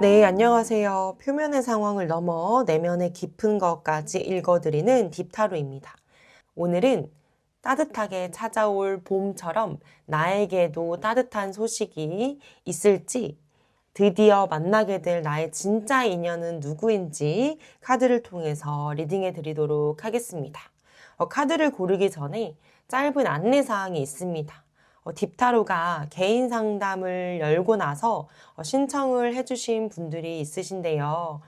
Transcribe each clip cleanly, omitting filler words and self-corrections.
네, 안녕하세요. 표면의 상황을 넘어 내면의 깊은 것까지 읽어드리는 딥타로입니다. 오늘은 따뜻하게 찾아올 봄처럼 나에게도 따뜻한 소식이 있을지, 드디어 만나게 될 나의 진짜 인연은 누구인지 카드를 통해서 리딩해 드리도록 하겠습니다. 카드를 고르기 전에 짧은 안내사항이 있습니다. 딥타로가 개인 상담을 열고 나서 신청을 해주신 분들이 있으신데요.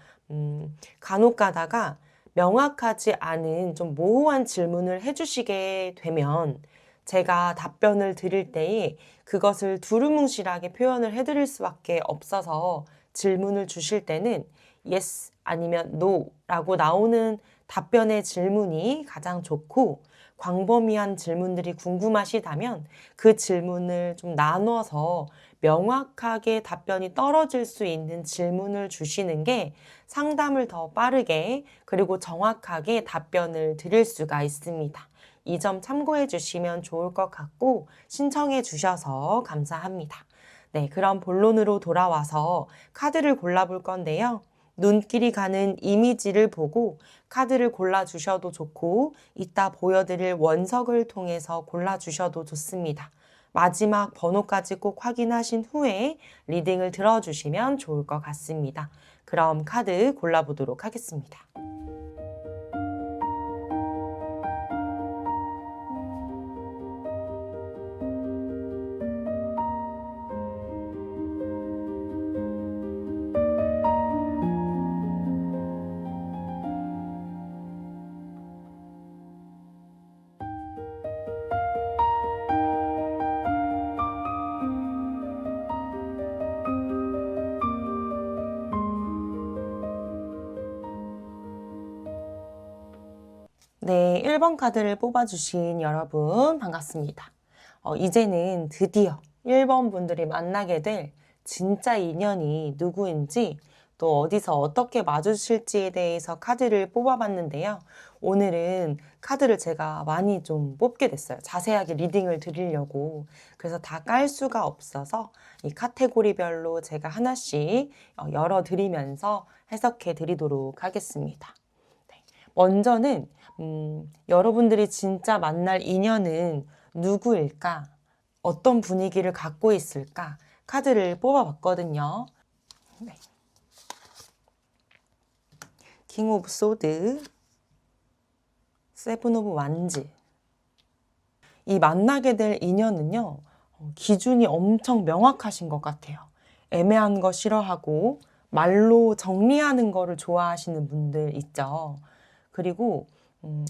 간혹 가다가 명확하지 않은 좀 모호한 질문을 해주시게 되면 제가 답변을 드릴 때에 그것을 두루뭉실하게 표현을 해드릴 수밖에 없어서 질문을 주실 때는 yes 아니면 no 라고 나오는 답변의 질문이 가장 좋고, 광범위한 질문들이 궁금하시다면 그 질문을 좀 나눠서 명확하게 답변이 떨어질 수 있는 질문을 주시는 게 상담을 더 빠르게 그리고 정확하게 답변을 드릴 수가 있습니다. 이 점 참고해 주시면 좋을 것 같고 신청해 주셔서 감사합니다. 네, 그럼 본론으로 돌아와서 카드를 골라볼 건데요. 눈길이 가는 이미지를 보고 카드를 골라주셔도 좋고 이따 보여드릴 원석을 통해서 골라주셔도 좋습니다. 마지막 번호까지 꼭 확인하신 후에 리딩을 들어주시면 좋을 것 같습니다. 그럼 카드 골라보도록 하겠습니다. 네, 1번 카드를 뽑아주신 여러분 반갑습니다. 이제는 드디어 1번 분들이 만나게 될 진짜 인연이 누구인지 또 어디서 어떻게 마주칠지에 대해서 카드를 뽑아봤는데요. 오늘은 카드를 제가 많이 좀 뽑게 됐어요. 자세하게 리딩을 드리려고. 그래서 다 깔 수가 없어서 이 카테고리별로 제가 하나씩 열어드리면서 해석해 드리도록 하겠습니다. 먼저는 여러분들이 진짜 만날 인연은 누구일까? 어떤 분위기를 갖고 있을까? 카드를 뽑아봤거든요. 네. 킹 오브 소드, 세븐 오브 완즈. 이 만나게 될 인연은요, 기준이 엄청 명확하신 것 같아요. 애매한 거 싫어하고 말로 정리하는 거를 좋아하시는 분들 있죠. 그리고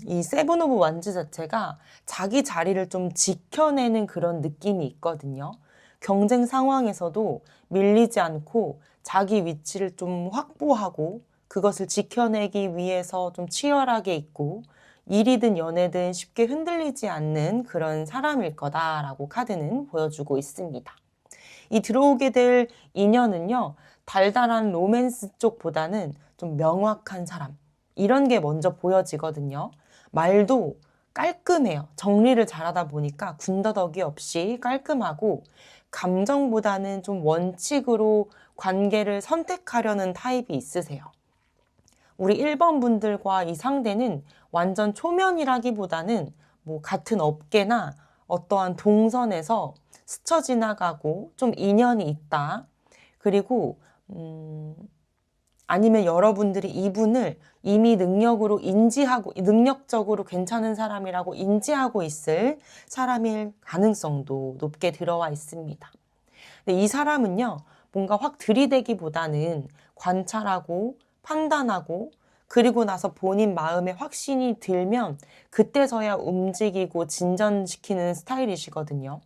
이 세븐 오브 완즈 자체가 자기 자리를 좀 지켜내는 그런 느낌이 있거든요. 경쟁 상황에서도 밀리지 않고 자기 위치를 좀 확보하고 그것을 지켜내기 위해서 좀 치열하게 있고, 일이든 연애든 쉽게 흔들리지 않는 그런 사람일 거다라고 카드는 보여주고 있습니다. 이 들어오게 될 인연은요, 달달한 로맨스 쪽보다는 좀 명확한 사람, 이런 게 먼저 보여지거든요. 말도 깔끔해요. 정리를 잘하다 보니까 군더더기 없이 깔끔하고, 감정보다는 좀 원칙으로 관계를 선택하려는 타입이 있으세요. 우리 1번 분들과 이 상대는 완전 초면이라기보다는 뭐 같은 업계나 어떠한 동선에서 스쳐 지나가고 좀 인연이 있다. 그리고 아니면 여러분들이 이분을 이미 능력적으로 괜찮은 사람이라고 인지하고 있을 사람일 가능성도 높게 들어와 있습니다. 근데 이 사람은요, 뭔가 확 들이대기보다는 관찰하고 판단하고 그리고 나서 본인 마음에 확신이 들면 그때서야 움직이고 진전시키는 스타일이시거든요.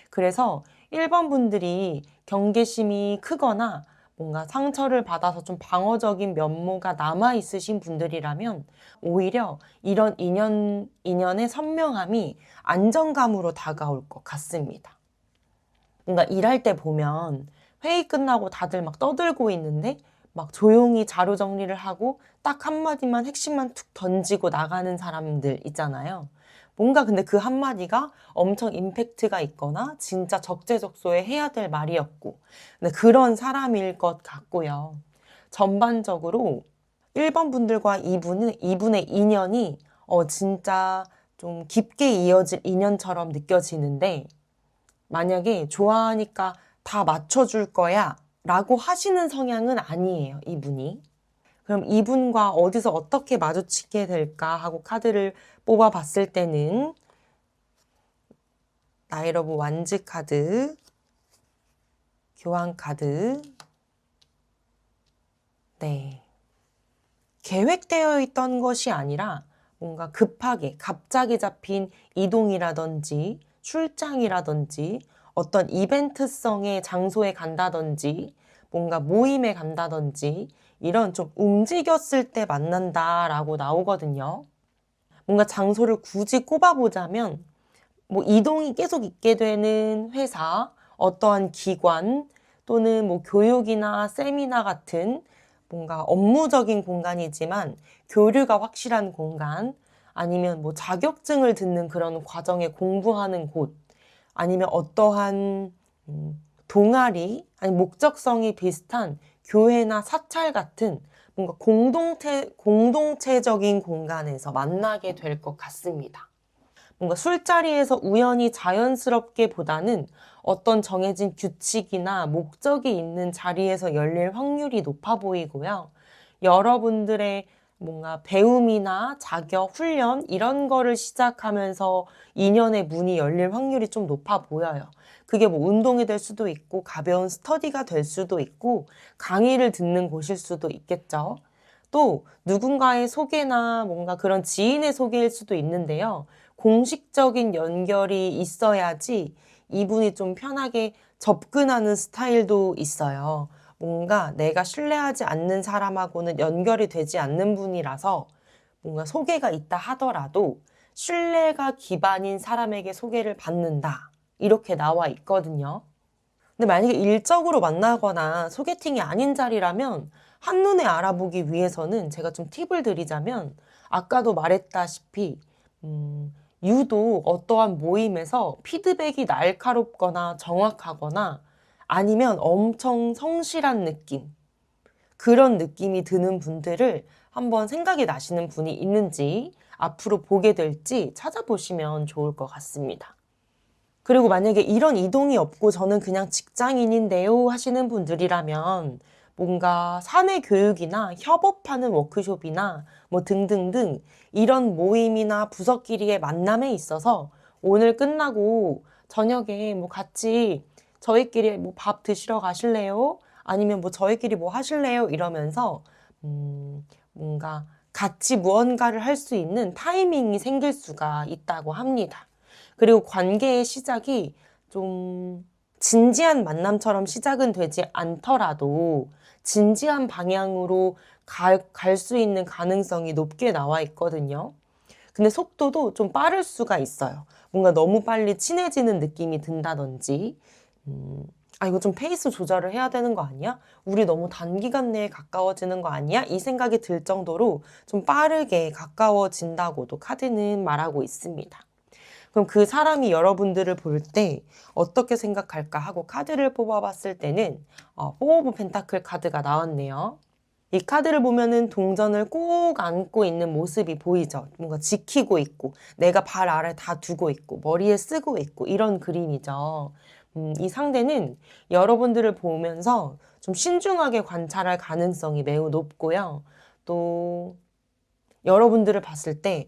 그래서 1번 분들이 경계심이 크거나 뭔가 상처를 받아서 좀 방어적인 면모가 남아있으신 분들이라면 오히려 이런 인연의 선명함이 안정감으로 다가올 것 같습니다. 뭔가 일할 때 보면 회의 끝나고 다들 막 떠들고 있는데 막 조용히 자료 정리를 하고 딱 한마디만 핵심만 툭 던지고 나가는 사람들 있잖아요. 뭔가 근데 그 한마디가 엄청 임팩트가 있거나 진짜 적재적소에 해야 될 말이었고, 근데 그런 사람일 것 같고요. 전반적으로 1번 분들과 이분의 인연이 진짜 좀 깊게 이어질 인연처럼 느껴지는데, 만약에 좋아하니까 다 맞춰줄 거야 라고 하시는 성향은 아니에요, 이분이. 그럼 이분과 어디서 어떻게 마주치게 될까 하고 카드를 뽑아봤을 때는 나이트 오브 완즈 카드, 교환 카드, 네. 계획되어 있던 것이 아니라 뭔가 급하게 갑자기 잡힌 이동이라든지 출장이라든지 어떤 이벤트성의 장소에 간다든지 뭔가 모임에 간다든지 이런 좀 움직였을 때 만난다라고 나오거든요. 뭔가 장소를 굳이 꼽아보자면 뭐 이동이 계속 있게 되는 회사, 어떠한 기관 또는 뭐 교육이나 세미나 같은 뭔가 업무적인 공간이지만 교류가 확실한 공간, 아니면 뭐 자격증을 듣는 그런 과정에 공부하는 곳, 아니면 어떠한 동아리, 아니 목적성이 비슷한 교회나 사찰 같은 뭔가 공동체적인 공간에서 만나게 될 것 같습니다. 뭔가 술자리에서 우연히 자연스럽게 보다는 어떤 정해진 규칙이나 목적이 있는 자리에서 열릴 확률이 높아 보이고요. 여러분들의 뭔가 배움이나 자격, 훈련 이런 거를 시작하면서 인연의 문이 열릴 확률이 좀 높아 보여요. 그게 뭐 운동이 될 수도 있고 가벼운 스터디가 될 수도 있고 강의를 듣는 곳일 수도 있겠죠. 또 누군가의 소개나 뭔가 그런 지인의 소개일 수도 있는데요. 공식적인 연결이 있어야지 이분이 좀 편하게 접근하는 스타일도 있어요. 뭔가 내가 신뢰하지 않는 사람하고는 연결이 되지 않는 분이라서 뭔가 소개가 있다 하더라도 신뢰가 기반인 사람에게 소개를 받는다. 이렇게 나와 있거든요. 근데 만약에 일적으로 만나거나 소개팅이 아닌 자리라면 한눈에 알아보기 위해서는 제가 좀 팁을 드리자면 아까도 말했다시피 유독 어떠한 모임에서 피드백이 날카롭거나 정확하거나 아니면 엄청 성실한 느낌, 그런 느낌이 드는 분들을 한번 생각이 나시는 분이 있는지 앞으로 보게 될지 찾아보시면 좋을 것 같습니다. 그리고 만약에 이런 이동이 없고 저는 그냥 직장인인데요 하시는 분들이라면 뭔가 사내 교육이나 협업하는 워크숍이나 뭐 등등등 이런 모임이나 부서끼리의 만남에 있어서 오늘 끝나고 저녁에 뭐 같이 저희끼리 뭐 밥 드시러 가실래요? 아니면 뭐 저희끼리 뭐 하실래요? 이러면서 뭔가 같이 무언가를 할 수 있는 타이밍이 생길 수가 있다고 합니다. 그리고 관계의 시작이 좀 진지한 만남처럼 시작은 되지 않더라도 진지한 방향으로 갈 수 있는 가능성이 높게 나와 있거든요. 근데 속도도 좀 빠를 수가 있어요. 뭔가 너무 빨리 친해지는 느낌이 든다든지, 이거 좀 페이스 조절을 해야 되는 거 아니야? 우리 너무 단기간 내에 가까워지는 거 아니야? 이 생각이 들 정도로 좀 빠르게 가까워진다고도 카드는 말하고 있습니다. 그럼 그 사람이 여러분들을 볼 때 어떻게 생각할까 하고 카드를 뽑아봤을 때는 4 오브 펜타클 카드가 나왔네요. 이 카드를 보면은 동전을 꼭 안고 있는 모습이 보이죠. 뭔가 지키고 있고 내가 발 아래 다 두고 있고 머리에 쓰고 있고 이런 그림이죠. 이 상대는 여러분들을 보면서 좀 신중하게 관찰할 가능성이 매우 높고요. 또 여러분들을 봤을 때,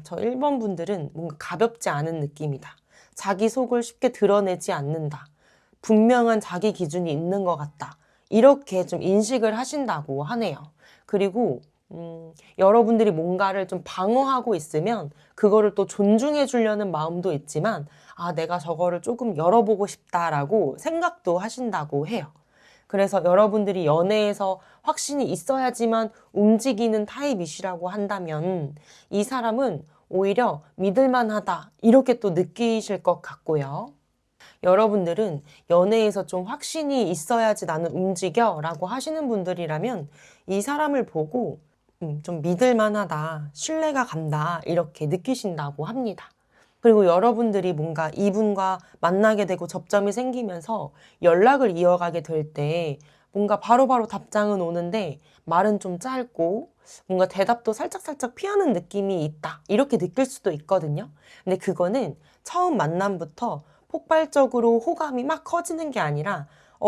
저 1번 분들은 뭔가 가볍지 않은 느낌이다. 자기 속을 쉽게 드러내지 않는다. 분명한 자기 기준이 있는 것 같다. 이렇게 좀 인식을 하신다고 하네요. 그리고 여러분들이 뭔가를 좀 방어하고 있으면 그거를 또 존중해 주려는 마음도 있지만 내가 저거를 조금 열어보고 싶다라고 생각도 하신다고 해요. 그래서 여러분들이 연애에서 확신이 있어야지만 움직이는 타입이시라고 한다면 이 사람은 오히려 믿을만하다 이렇게 또 느끼실 것 같고요. 여러분들은 연애에서 좀 확신이 있어야지 나는 움직여 라고 하시는 분들이라면 이 사람을 보고 좀 믿을만하다, 신뢰가 간다 이렇게 느끼신다고 합니다. 그리고 여러분들이 뭔가 이분과 만나게 되고 접점이 생기면서 연락을 이어가게 될 때 뭔가 바로바로 답장은 오는데 말은 좀 짧고 뭔가 대답도 살짝살짝 피하는 느낌이 있다. 이렇게 느낄 수도 있거든요. 근데 그거는 처음 만남부터 폭발적으로 호감이 막 커지는 게 아니라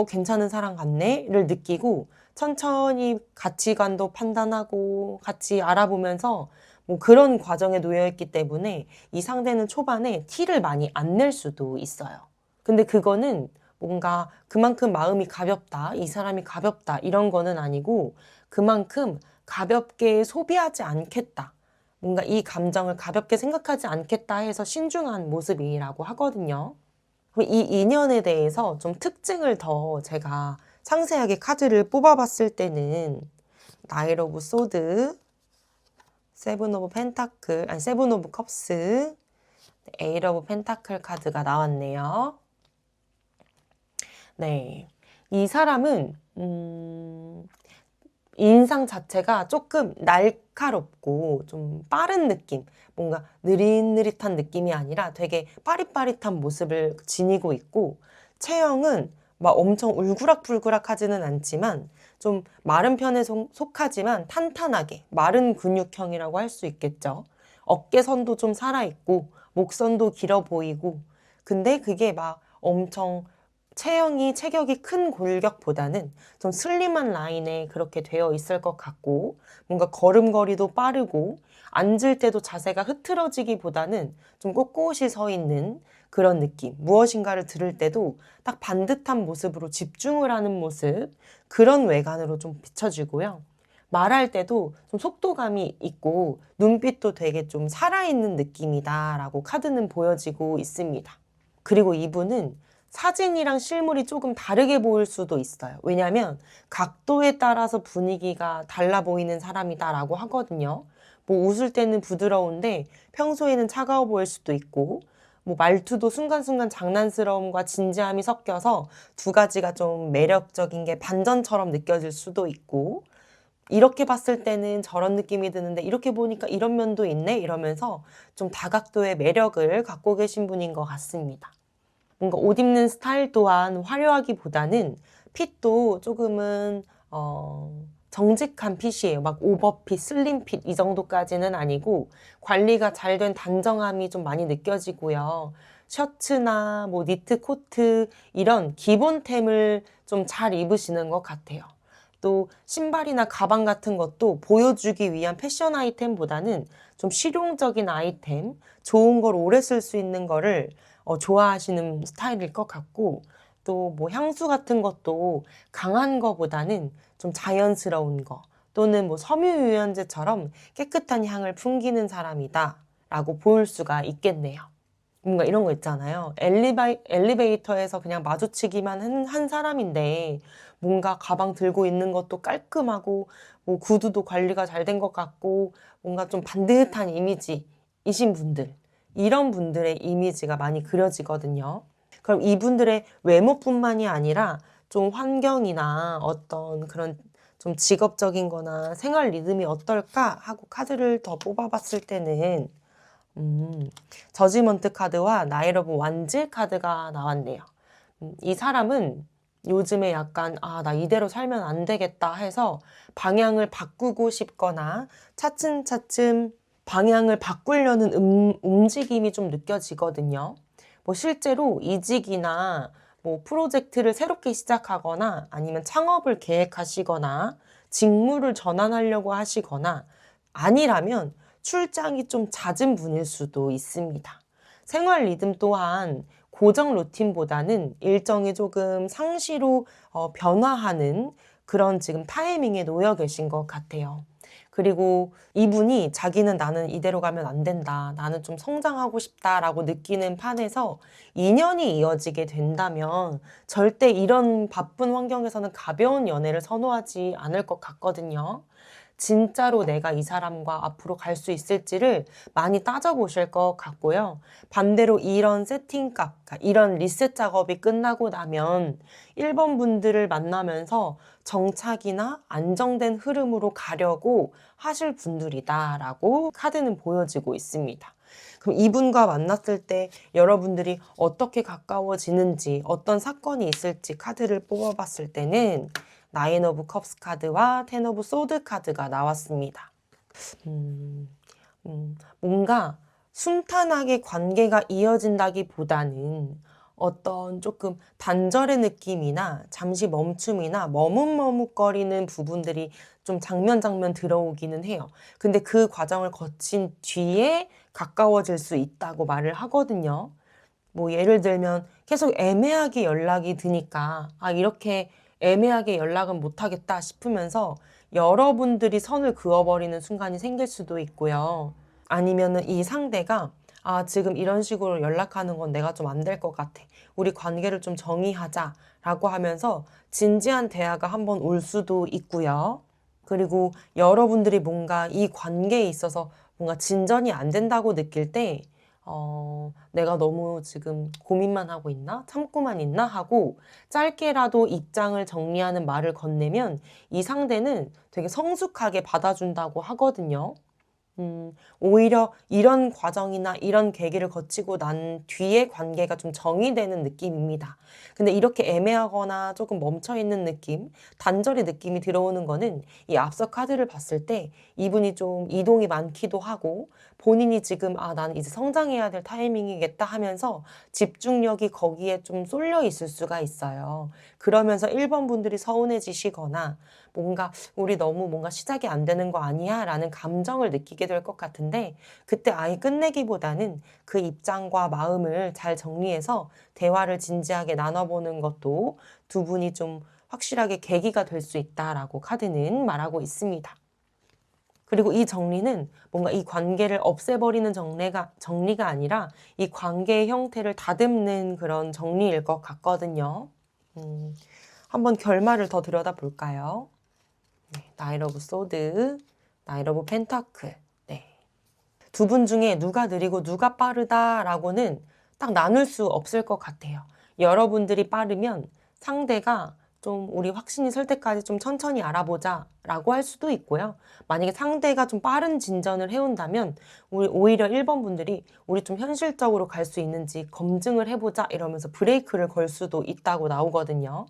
괜찮은 사람 같네를 느끼고 천천히 가치관도 판단하고 같이 알아보면서 뭐 그런 과정에 놓여 있기 때문에 이 상대는 초반에 티를 많이 안 낼 수도 있어요. 근데 그거는 뭔가 그만큼 마음이 가볍다, 이 사람이 가볍다, 이런 거는 아니고 그만큼 가볍게 소비하지 않겠다. 뭔가 이 감정을 가볍게 생각하지 않겠다 해서 신중한 모습이라고 하거든요. 그럼 이 인연에 대해서 좀 특징을 더 제가 상세하게 카드를 뽑아봤을 때는 나인 오브 소드, 세븐 오브 펜타클, 아니 세븐 오브 컵스, 에잇 오브 펜타클 카드가 나왔네요. 네, 이 사람은 인상 자체가 조금 날카롭고 좀 빠른 느낌, 뭔가 느릿느릿한 느낌이 아니라 되게 빠릿빠릿한 모습을 지니고 있고 체형은 막 엄청 울그락불그락하지는 않지만 좀 마른 편에 속하지만 탄탄하게 마른 근육형이라고 할 수 있겠죠. 어깨선도 좀 살아있고 목선도 길어 보이고 근데 그게 막 엄청 체격이 큰 골격보다는 좀 슬림한 라인에 그렇게 되어 있을 것 같고 뭔가 걸음걸이도 빠르고 앉을 때도 자세가 흐트러지기보다는 좀 꼿꼿이 서 있는 그런 느낌. 무엇인가를 들을 때도 딱 반듯한 모습으로 집중을 하는 모습, 그런 외관으로 좀 비춰지고요. 말할 때도 좀 속도감이 있고 눈빛도 되게 좀 살아있는 느낌이다라고 카드는 보여지고 있습니다. 그리고 이분은 사진이랑 실물이 조금 다르게 보일 수도 있어요. 왜냐하면 각도에 따라서 분위기가 달라 보이는 사람이다라고 하거든요. 뭐 웃을 때는 부드러운데 평소에는 차가워 보일 수도 있고 뭐 말투도 순간순간 장난스러움과 진지함이 섞여서 두 가지가 좀 매력적인 게 반전처럼 느껴질 수도 있고 이렇게 봤을 때는 저런 느낌이 드는데 이렇게 보니까 이런 면도 있네 이러면서 좀 다각도의 매력을 갖고 계신 분인 것 같습니다. 뭔가 옷 입는 스타일 또한 화려하기보다는 핏도 조금은 정직한 핏이에요. 막 오버핏, 슬림핏 이 정도까지는 아니고 관리가 잘 된 단정함이 좀 많이 느껴지고요. 셔츠나 뭐 니트 코트 이런 기본템을 좀 잘 입으시는 것 같아요. 또 신발이나 가방 같은 것도 보여주기 위한 패션 아이템보다는 좀 실용적인 아이템, 좋은 걸 오래 쓸 수 있는 거를 좋아하시는 스타일일 것 같고 또 뭐 향수 같은 것도 강한 거보다는 좀 자연스러운 거 또는 뭐 섬유유연제처럼 깨끗한 향을 풍기는 사람이다 라고 볼 수가 있겠네요. 뭔가 이런 거 있잖아요. 엘리베이터에서 그냥 마주치기만 한 사람인데 뭔가 가방 들고 있는 것도 깔끔하고 뭐 구두도 관리가 잘 된 것 같고 뭔가 좀 반듯한 이미지이신 분들 이런 분들의 이미지가 많이 그려지거든요. 그럼 이분들의 외모뿐만이 아니라 좀 환경이나 어떤 그런 좀 직업적인 거나 생활 리듬이 어떨까 하고 카드를 더 뽑아봤을 때는 저지먼트 카드와 나인 오브 완즈 카드가 나왔네요. 이 사람은 요즘에 약간 나 이대로 살면 안 되겠다 해서 방향을 바꾸고 싶거나 차츰차츰 방향을 바꾸려는 움직임이 좀 느껴지거든요. 뭐 실제로 이직이나 뭐 프로젝트를 새롭게 시작하거나 아니면 창업을 계획하시거나 직무를 전환하려고 하시거나 아니라면 출장이 좀 잦은 분일 수도 있습니다. 생활 리듬 또한 고정 루틴보다는 일정이 조금 상시로 변화하는 그런 지금 타이밍에 놓여 계신 것 같아요. 그리고 이분이 자기는 나는 이대로 가면 안 된다. 나는 좀 성장하고 싶다라고 느끼는 판에서 인연이 이어지게 된다면 절대 이런 바쁜 환경에서는 가벼운 연애를 선호하지 않을 것 같거든요. 진짜로 내가 이 사람과 앞으로 갈 수 있을지를 많이 따져보실 것 같고요. 반대로 이런 세팅값, 이런 리셋 작업이 끝나고 나면 1번 분들을 만나면서 정착이나 안정된 흐름으로 가려고 하실 분들이다라고 카드는 보여지고 있습니다. 그럼 이분과 만났을 때 여러분들이 어떻게 가까워지는지, 어떤 사건이 있을지 카드를 뽑아봤을 때는 나인 오브 컵스 카드와 텐 오브 소드 카드가 나왔습니다. 뭔가 순탄하게 관계가 이어진다기보다는 어떤 조금 단절의 느낌이나 잠시 멈춤이나 머뭇머뭇거리는 부분들이 좀 장면 들어오기는 해요. 근데 그 과정을 거친 뒤에 가까워질 수 있다고 말을 하거든요. 뭐 예를 들면 계속 애매하게 연락이 드니까 이렇게 애매하게 연락은 못하겠다 싶으면서 여러분들이 선을 그어버리는 순간이 생길 수도 있고요. 아니면은 이 상대가 지금 이런 식으로 연락하는 건 내가 좀 안 될 것 같아. 우리 관계를 좀 정의하자 라고 하면서 진지한 대화가 한번 올 수도 있고요. 그리고 여러분들이 뭔가 이 관계에 있어서 뭔가 진전이 안 된다고 느낄 때 내가 너무 지금 고민만 하고 있나? 참고만 있나? 하고 짧게라도 입장을 정리하는 말을 건네면 이 상대는 되게 성숙하게 받아준다고 하거든요. 오히려 이런 과정이나 이런 계기를 거치고 난 뒤에 관계가 좀 정의되는 느낌입니다. 근데 이렇게 애매하거나 조금 멈춰있는 느낌, 단절의 느낌이 들어오는 거는 이 앞서 카드를 봤을 때 이분이 좀 이동이 많기도 하고 본인이 지금 난 이제 성장해야 될 타이밍이겠다 하면서 집중력이 거기에 좀 쏠려 있을 수가 있어요. 그러면서 1번 분들이 서운해지시거나 뭔가 우리 너무 뭔가 시작이 안 되는 거 아니야? 라는 감정을 느끼게 될 것 같은데 그때 아예 끝내기보다는 그 입장과 마음을 잘 정리해서 대화를 진지하게 나눠보는 것도 두 분이 좀 확실하게 계기가 될 수 있다라고 카드는 말하고 있습니다. 그리고 이 정리는 뭔가 이 관계를 없애버리는 정리가 아니라 이 관계의 형태를 다듬는 그런 정리일 것 같거든요. 한번 결말을 더 들여다볼까요? 나인 오브 소드, 나인 오브 펜타클. 두 분 중에 누가 느리고 누가 빠르다라고는 딱 나눌 수 없을 것 같아요. 여러분들이 빠르면 상대가 좀 우리 확신이 설 때까지 좀 천천히 알아보자 라고 할 수도 있고요. 만약에 상대가 좀 빠른 진전을 해온다면 오히려 1번 분들이 우리 좀 현실적으로 갈 수 있는지 검증을 해보자 이러면서 브레이크를 걸 수도 있다고 나오거든요.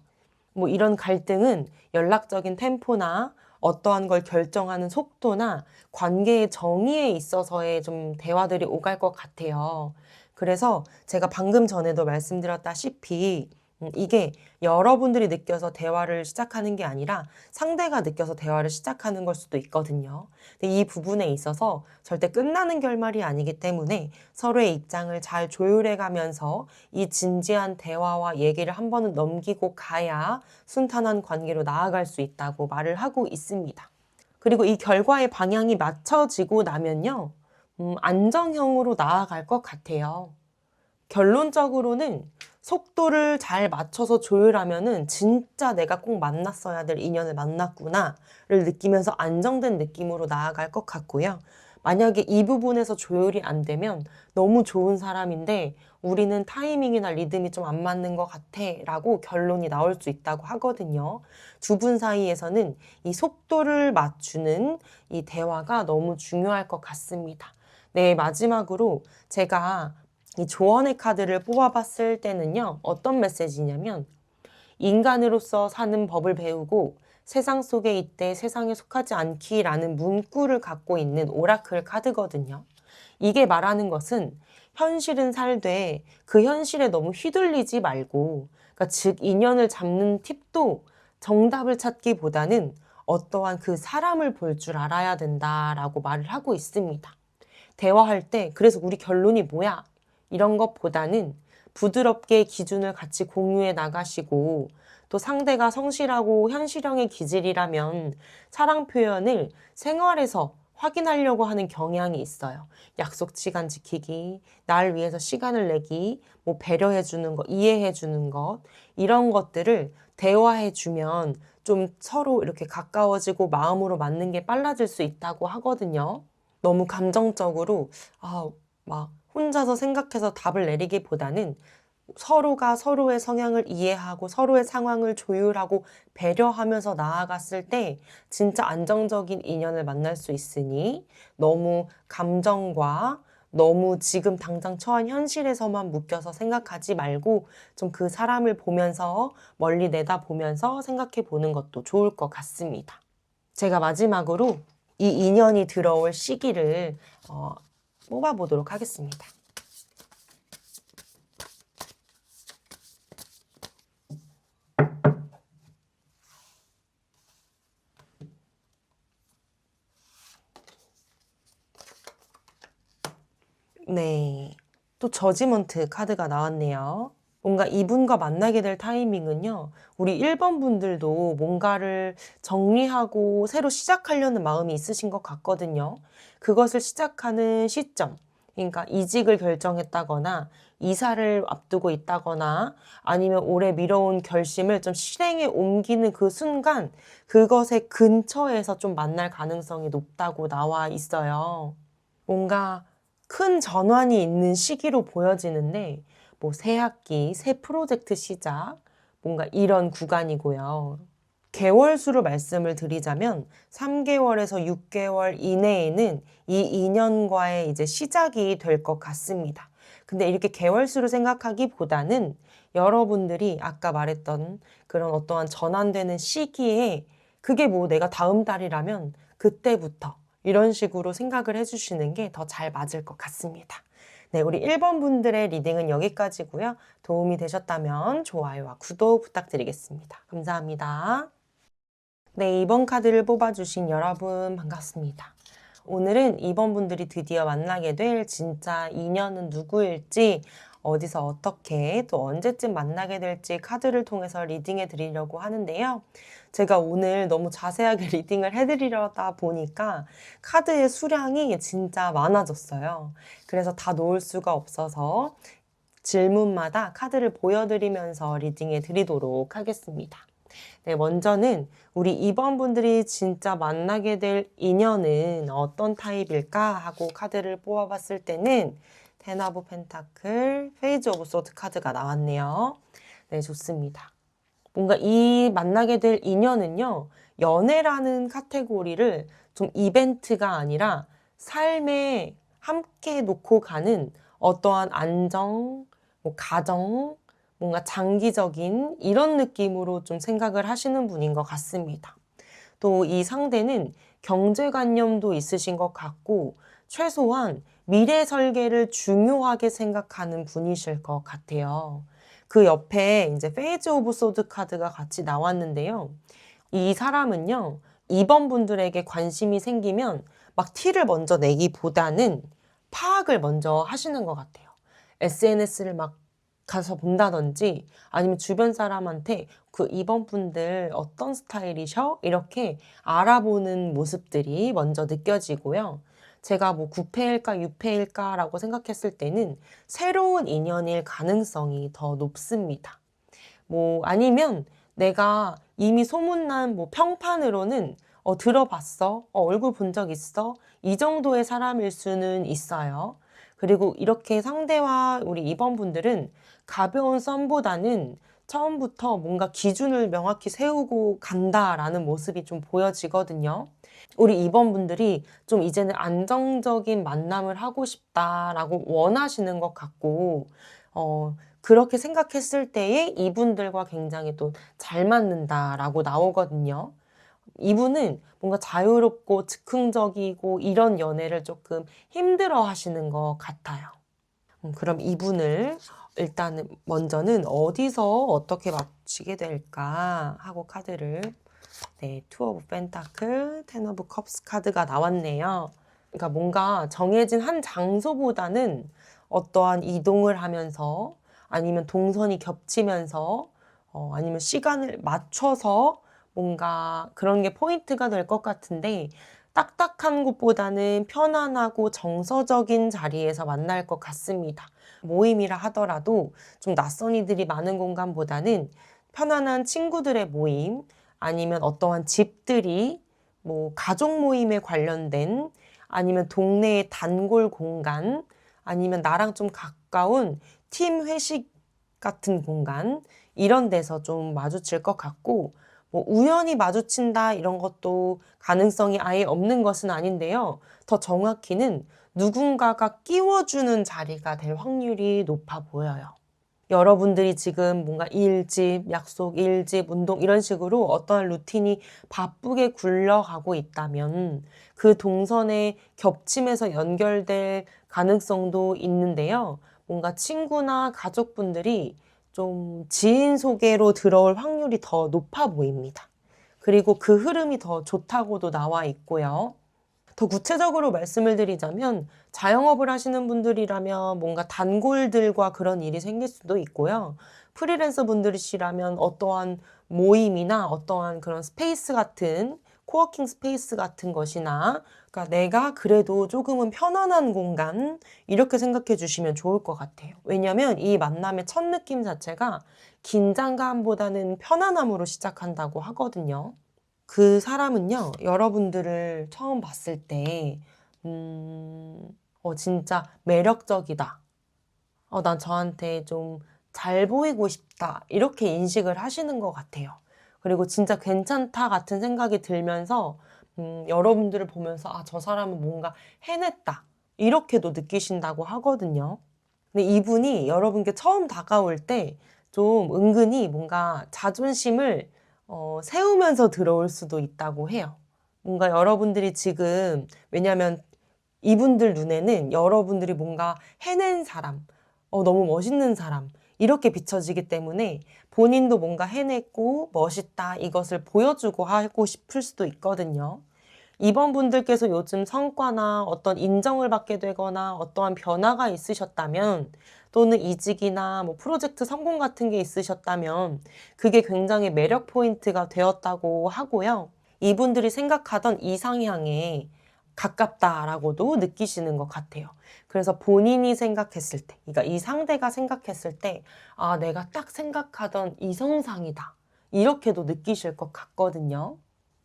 뭐 이런 갈등은 연락적인 템포나 어떠한 걸 결정하는 속도나 관계의 정의에 있어서의 좀 대화들이 오갈 것 같아요. 그래서 제가 방금 전에도 말씀드렸다시피 이게 여러분들이 느껴서 대화를 시작하는 게 아니라 상대가 느껴서 대화를 시작하는 걸 수도 있거든요. 근데 이 부분에 있어서 절대 끝나는 결말이 아니기 때문에 서로의 입장을 잘 조율해 가면서 이 진지한 대화와 얘기를 한 번은 넘기고 가야 순탄한 관계로 나아갈 수 있다고 말을 하고 있습니다. 그리고 이 결과의 방향이 맞춰지고 나면요. 안정형으로 나아갈 것 같아요. 결론적으로는 속도를 잘 맞춰서 조율하면은 진짜 내가 꼭 만났어야 될 인연을 만났구나를 느끼면서 안정된 느낌으로 나아갈 것 같고요. 만약에 이 부분에서 조율이 안 되면 너무 좋은 사람인데 우리는 타이밍이나 리듬이 좀 안 맞는 것 같아 라고 결론이 나올 수 있다고 하거든요. 두 분 사이에서는 이 속도를 맞추는 이 대화가 너무 중요할 것 같습니다. 네, 마지막으로 제가 이 조언의 카드를 뽑아봤을 때는요. 어떤 메시지냐면 인간으로서 사는 법을 배우고 세상 속에 있되 세상에 속하지 않기라는 문구를 갖고 있는 오라클 카드거든요. 이게 말하는 것은 현실은 살되 그 현실에 너무 휘둘리지 말고 그러니까 즉 인연을 잡는 팁도 정답을 찾기보다는 어떠한 그 사람을 볼 줄 알아야 된다라고 말을 하고 있습니다. 대화할 때 그래서 우리 결론이 뭐야? 이런 것보다는 부드럽게 기준을 같이 공유해 나가시고 또 상대가 성실하고 현실형의 기질이라면 사랑 표현을 생활에서 확인하려고 하는 경향이 있어요. 약속 시간 지키기, 날 위해서 시간을 내기, 뭐 배려해 주는 것, 이해해 주는 것 이런 것들을 대화해 주면 좀 서로 이렇게 가까워지고 마음으로 맞는 게 빨라질 수 있다고 하거든요. 너무 감정적으로 막 혼자서 생각해서 답을 내리기보다는 서로가 서로의 성향을 이해하고 서로의 상황을 조율하고 배려하면서 나아갔을 때 진짜 안정적인 인연을 만날 수 있으니 너무 감정과 너무 지금 당장 처한 현실에서만 묶여서 생각하지 말고 좀 그 사람을 보면서 멀리 내다보면서 생각해 보는 것도 좋을 것 같습니다. 제가 마지막으로 이 인연이 들어올 시기를 뽑아보도록 하겠습니다. 네, 또 저지먼트 카드가 나왔네요. 뭔가 이분과 만나게 될 타이밍은요, 우리 1번 분들도 뭔가를 정리하고 새로 시작하려는 마음이 있으신 것 같거든요. 그것을 시작하는 시점, 그러니까 이직을 결정했다거나 이사를 앞두고 있다거나 아니면 오래 미뤄온 결심을 좀 실행에 옮기는 그 순간 그것의 근처에서 좀 만날 가능성이 높다고 나와 있어요. 뭔가 큰 전환이 있는 시기로 보여지는데 뭐 새 학기, 새 프로젝트 시작, 뭔가 이런 구간이고요. 개월 수로 말씀을 드리자면 3개월에서 6개월 이내에는 이 인연과의 이제 시작이 될 것 같습니다. 근데 이렇게 개월 수로 생각하기보다는 여러분들이 아까 말했던 그런 어떠한 전환되는 시기에 그게 뭐 내가 다음 달이라면 그때부터 이런 식으로 생각을 해주시는 게 더 잘 맞을 것 같습니다. 네, 우리 1번 분들의 리딩은 여기까지고요. 도움이 되셨다면 좋아요와 구독 부탁드리겠습니다. 감사합니다. 네, 2번 카드를 뽑아주신 여러분 반갑습니다. 오늘은 2번 분들이 드디어 만나게 될 진짜 인연은 누구일지, 어디서 어떻게 또 언제쯤 만나게 될지 카드를 통해서 리딩해 드리려고 하는데요. 제가 오늘 너무 자세하게 리딩을 해드리려다 보니까 카드의 수량이 진짜 많아졌어요. 그래서 다 놓을 수가 없어서 질문마다 카드를 보여드리면서 리딩해 드리도록 하겠습니다. 네, 먼저는 우리 2번 분들이 진짜 만나게 될 인연은 어떤 타입일까 하고 카드를 뽑아봤을 때는 텐 오브 펜타클, 페이지 오브 소드 카드가 나왔네요. 네, 좋습니다. 뭔가 이 만나게 될 인연은요, 연애라는 카테고리를 좀 이벤트가 아니라 삶에 함께 놓고 가는 어떠한 안정, 뭐 가정, 뭔가 장기적인 이런 느낌으로 좀 생각을 하시는 분인 것 같습니다. 또 이 상대는 경제관념도 있으신 것 같고, 최소한 미래 설계를 중요하게 생각하는 분이실 것 같아요. 그 옆에 이제 페이지 오브 소드 카드가 같이 나왔는데요. 이 사람은요, 2번 분들에게 관심이 생기면 막 티를 먼저 내기보다는 파악을 먼저 하시는 것 같아요. SNS를 막 가서 본다든지 아니면 주변 사람한테 그 2번 분들 어떤 스타일이셔? 이렇게 알아보는 모습들이 먼저 느껴지고요. 제가 뭐 9패일까 6패일까라고 생각했을 때는 새로운 인연일 가능성이 더 높습니다. 뭐 아니면 내가 이미 소문난 뭐 평판으로는 들어봤어? 얼굴 본 적 있어? 이 정도의 사람일 수는 있어요. 그리고 이렇게 상대와 우리 2번 분들은 가벼운 썸보다는 처음부터 뭔가 기준을 명확히 세우고 간다라는 모습이 좀 보여지거든요. 우리 2번 분들이 좀 이제는 안정적인 만남을 하고 싶다라고 원하시는 것 같고, 그렇게 생각했을 때에 이분들과 굉장히 또 잘 맞는다라고 나오거든요. 이분은 뭔가 자유롭고 즉흥적이고 이런 연애를 조금 힘들어 하시는 것 같아요. 그럼 이분을 일단은 먼저는 어디서 어떻게 맞추게 될까 하고 카드를 네, 투 오브 펜타클, 텐 오브 컵스 카드가 나왔네요. 그러니까 뭔가 정해진 한 장소보다는 어떠한 이동을 하면서 아니면 동선이 겹치면서 아니면 시간을 맞춰서 뭔가 그런 게 포인트가 될 것 같은데 딱딱한 곳보다는 편안하고 정서적인 자리에서 만날 것 같습니다. 모임이라 하더라도 좀 낯선 이들이 많은 공간보다는 편안한 친구들의 모임 아니면 어떠한 집들이 뭐 가족 모임에 관련된 아니면 동네의 단골 공간 아니면 나랑 좀 가까운 팀 회식 같은 공간 이런 데서 좀 마주칠 것 같고 뭐 우연히 마주친다 이런 것도 가능성이 아예 없는 것은 아닌데요. 더 정확히는 누군가가 끼워주는 자리가 될 확률이 높아 보여요. 여러분들이 지금 뭔가 일집, 약속, 일집, 운동 이런 식으로 어떠한 루틴이 바쁘게 굴러가고 있다면 그 동선에 겹침해서 연결될 가능성도 있는데요. 뭔가 친구나 가족분들이 좀 지인 소개로 들어올 확률이 더 높아 보입니다. 그리고 그 흐름이 더 좋다고도 나와 있고요. 더 구체적으로 말씀을 드리자면 자영업을 하시는 분들이라면 뭔가 단골들과 그런 일이 생길 수도 있고요. 프리랜서 분들이시라면 어떠한 모임이나 어떠한 그런 스페이스 같은 코워킹 스페이스 같은 것이나 그러니까 내가 그래도 조금은 편안한 공간 이렇게 생각해 주시면 좋을 것 같아요. 왜냐하면 이 만남의 첫 느낌 자체가 긴장감보다는 편안함으로 시작한다고 하거든요. 그 사람은요, 여러분들을 처음 봤을 때, 진짜 매력적이다. 난 저한테 좀 잘 보이고 싶다. 이렇게 인식을 하시는 것 같아요. 그리고 진짜 괜찮다 같은 생각이 들면서, 여러분들을 보면서, 저 사람은 뭔가 해냈다. 이렇게도 느끼신다고 하거든요. 근데 이분이 여러분께 처음 다가올 때 좀 은근히 뭔가 자존심을 세우면서 들어올 수도 있다고 해요. 뭔가 여러분들이 지금, 왜냐면 이분들 눈에는 여러분들이 뭔가 해낸 사람, 너무 멋있는 사람, 이렇게 비춰지기 때문에 본인도 뭔가 해냈고 멋있다, 이것을 보여주고 하고 싶을 수도 있거든요. 이번 분들께서 요즘 성과나 어떤 인정을 받게 되거나 어떠한 변화가 있으셨다면 또는 이직이나 뭐 프로젝트 성공 같은 게 있으셨다면 그게 굉장히 매력 포인트가 되었다고 하고요. 이분들이 생각하던 이상향에 가깝다라고도 느끼시는 것 같아요. 그래서 본인이 생각했을 때, 그러니까 이 상대가 생각했을 때, 내가 딱 생각하던 이성상이다. 이렇게도 느끼실 것 같거든요.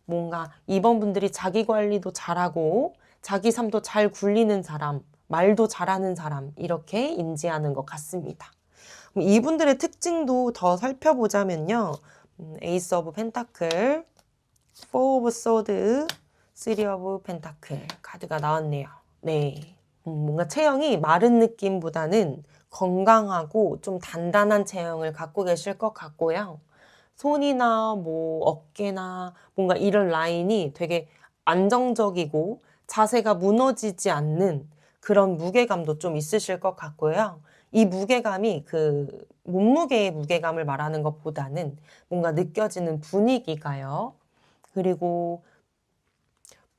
뭔가 이번 분들이 자기 관리도 잘하고 자기 삶도 잘 굴리는 사람, 말도 잘하는 사람 이렇게 인지하는 것 같습니다. 이분들의 특징도 더 살펴보자면요. 에이스 오브 펜타클, 포 오브 소드, 쓰리 오브 펜타클 카드가 나왔네요. 네. 뭔가 체형이 마른 느낌보다는 건강하고 좀 단단한 체형을 갖고 계실 것 같고요. 손이나 뭐 어깨나 뭔가 이런 라인이 되게 안정적이고 자세가 무너지지 않는 그런 무게감도 좀 있으실 것 같고요. 이 무게감이 그 몸무게의 무게감을 말하는 것보다는 뭔가 느껴지는 분위기가요. 그리고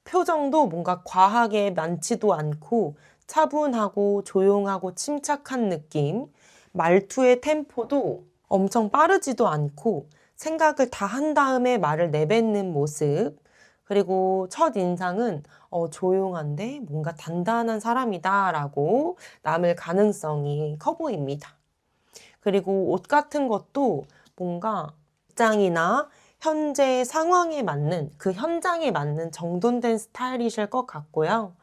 표정도 뭔가 과하게 많지도 않고 차분하고 조용하고 침착한 느낌. 말투의 템포도 엄청 빠르지도 않고 생각을 다 한 다음에 말을 내뱉는 모습. 그리고 첫 인상은 조용한데 뭔가 단단한 사람이다 라고 남을 가능성이 커 보입니다. 그리고 옷 같은 것도 뭔가 직장이나 현재 상황에 맞는 그 현장에 맞는 정돈된 스타일이실 것 같고요.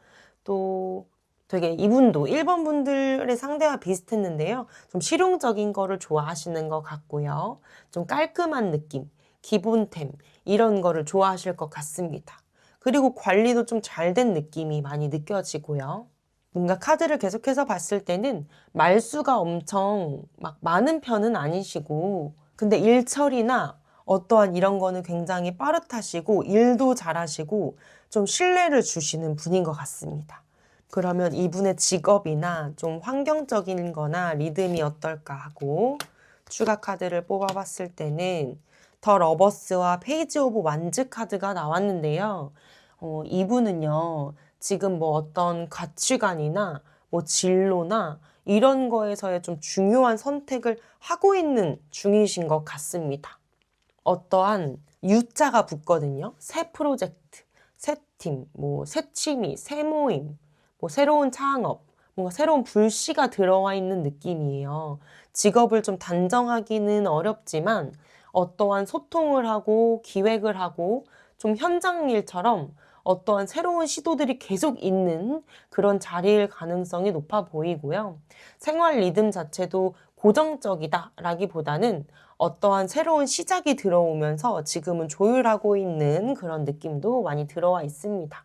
또 되게 이분도 1번 분들의 상대와 비슷했는데요. 좀 실용적인 거를 좋아하시는 것 같고요. 좀 깔끔한 느낌, 기본템 이런 거를 좋아하실 것 같습니다. 그리고 관리도 좀 잘 된 느낌이 많이 느껴지고요. 뭔가 카드를 계속해서 봤을 때는 말수가 엄청 막 많은 편은 아니시고 근데 일 처리나 어떠한 이런 거는 굉장히 빠듯하시고 일도 잘하시고 좀 신뢰를 주시는 분인 것 같습니다. 그러면 이분의 직업이나 좀 환경적인 거나 리듬이 어떨까 하고 추가 카드를 뽑아봤을 때는 더 러버스와 페이지 오브 완즈 카드가 나왔는데요. 이분은요. 지금 뭐 어떤 가치관이나 뭐 진로나 이런 거에서의 좀 중요한 선택을 하고 있는 중이신 것 같습니다. 어떠한 U자가 붙거든요. 새 프로젝트, 새 팀, 뭐 새 취미, 새 모임, 뭐 새로운 창업, 뭔가 새로운 불씨가 들어와 있는 느낌이에요. 직업을 좀 단정하기는 어렵지만 어떠한 소통을 하고 기획을 하고 좀 현장 일처럼 어떠한 새로운 시도들이 계속 있는 그런 자리일 가능성이 높아 보이고요. 생활 리듬 자체도 고정적이다라기보다는 어떠한 새로운 시작이 들어오면서 지금은 조율하고 있는 그런 느낌도 많이 들어와 있습니다.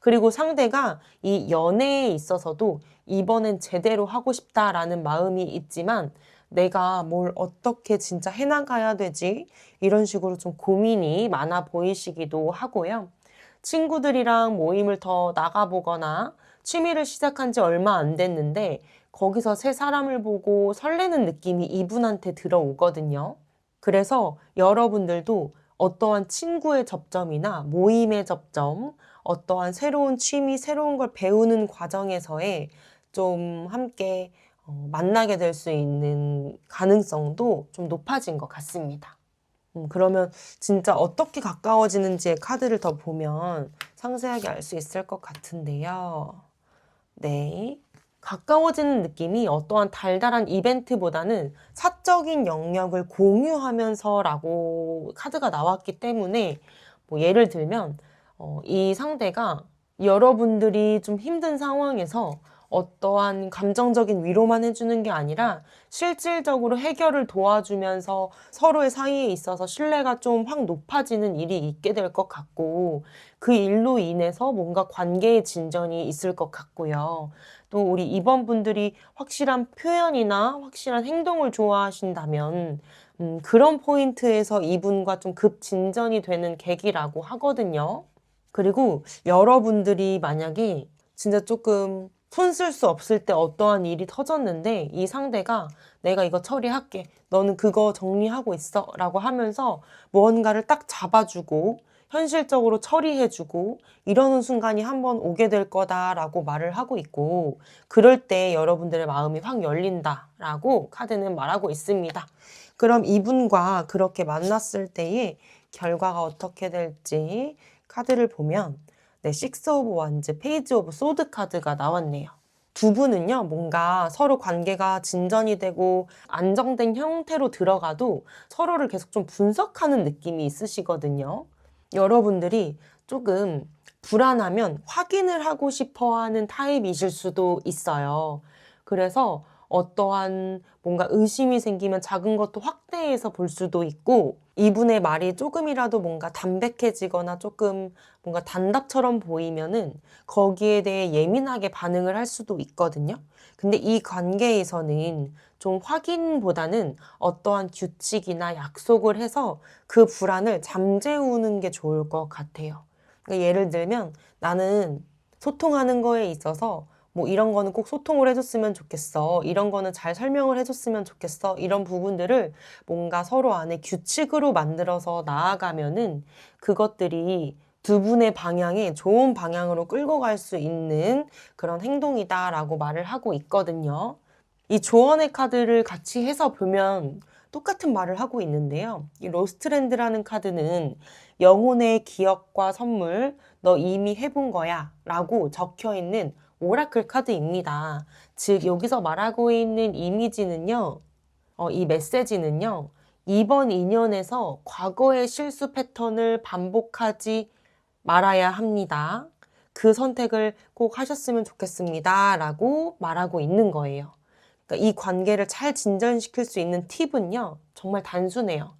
그리고 상대가 이 연애에 있어서도 이번엔 제대로 하고 싶다라는 마음이 있지만 내가 뭘 어떻게 진짜 해나가야 되지? 이런 식으로 좀 고민이 많아 보이시기도 하고요. 친구들이랑 모임을 더 나가보거나 취미를 시작한 지 얼마 안 됐는데 거기서 새 사람을 보고 설레는 느낌이 이분한테 들어오거든요. 그래서 여러분들도 어떠한 친구의 접점이나 모임의 접점, 어떠한 새로운 취미, 새로운 걸 배우는 과정에서의 좀 함께 만나게 될 수 있는 가능성도 좀 높아진 것 같습니다. 그러면 진짜 어떻게 가까워지는지의 카드를 더 보면 상세하게 알 수 있을 것 같은데요. 네. 가까워지는 느낌이 어떠한 달달한 이벤트보다는 사적인 영역을 공유하면서라고 카드가 나왔기 때문에 뭐 예를 들면 이 상대가 여러분들이 좀 힘든 상황에서 어떠한 감정적인 위로만 해주는 게 아니라 실질적으로 해결을 도와주면서 서로의 사이에 있어서 신뢰가 좀 확 높아지는 일이 있게 될 것 같고 그 일로 인해서 뭔가 관계의 진전이 있을 것 같고요. 또 우리 2번 분들이 확실한 표현이나 확실한 행동을 좋아하신다면 그런 포인트에서 이분과 좀 급진전이 되는 계기라고 하거든요. 그리고 여러분들이 만약에 진짜 조금 손 쓸 수 없을 때 어떠한 일이 터졌는데 이 상대가 내가 이거 처리할게. 너는 그거 정리하고 있어. 라고 하면서 무언가를 딱 잡아주고 현실적으로 처리해주고 이러는 순간이 한번 오게 될 거다라고 말을 하고 있고 그럴 때 여러분들의 마음이 확 열린다라고 카드는 말하고 있습니다. 그럼 이분과 그렇게 만났을 때의 결과가 어떻게 될지 카드를 보면 네, 식스 오브 완즈, 페이지 오브 소드 카드가 나왔네요. 두 분은요, 뭔가 서로 관계가 진전이 되고 안정된 형태로 들어가도 서로를 계속 좀 분석하는 느낌이 있으시거든요. 여러분들이 조금 불안하면 확인을 하고 싶어 하는 타입이실 수도 있어요. 그래서 어떠한 뭔가 의심이 생기면 작은 것도 확대해서 볼 수도 있고 이분의 말이 조금이라도 뭔가 담백해지거나 조금 뭔가 단답처럼 보이면은 거기에 대해 예민하게 반응을 할 수도 있거든요. 근데 이 관계에서는 좀 확인보다는 어떠한 규칙이나 약속을 해서 그 불안을 잠재우는 게 좋을 것 같아요. 그러니까 예를 들면 나는 소통하는 거에 있어서 뭐 이런 거는 꼭 소통을 해줬으면 좋겠어. 이런 거는 잘 설명을 해줬으면 좋겠어. 이런 부분들을 뭔가 서로 안에 규칙으로 만들어서 나아가면은 그것들이 두 분의 방향에 좋은 방향으로 끌고 갈 수 있는 그런 행동이다라고 말을 하고 있거든요. 이 조언의 카드를 같이 해서 보면 똑같은 말을 하고 있는데요. 이 로스트랜드라는 카드는 영혼의 기억과 선물, 너 이미 해본 거야 라고 적혀 있는 오라클 카드입니다. 즉 여기서 말하고 있는 이미지는요. 이 메시지는요. 이번 인연에서 과거의 실수 패턴을 반복하지 말아야 합니다. 그 선택을 꼭 하셨으면 좋겠습니다. 라고 말하고 있는 거예요. 그러니까 이 관계를 잘 진전시킬 수 있는 팁은요. 정말 단순해요.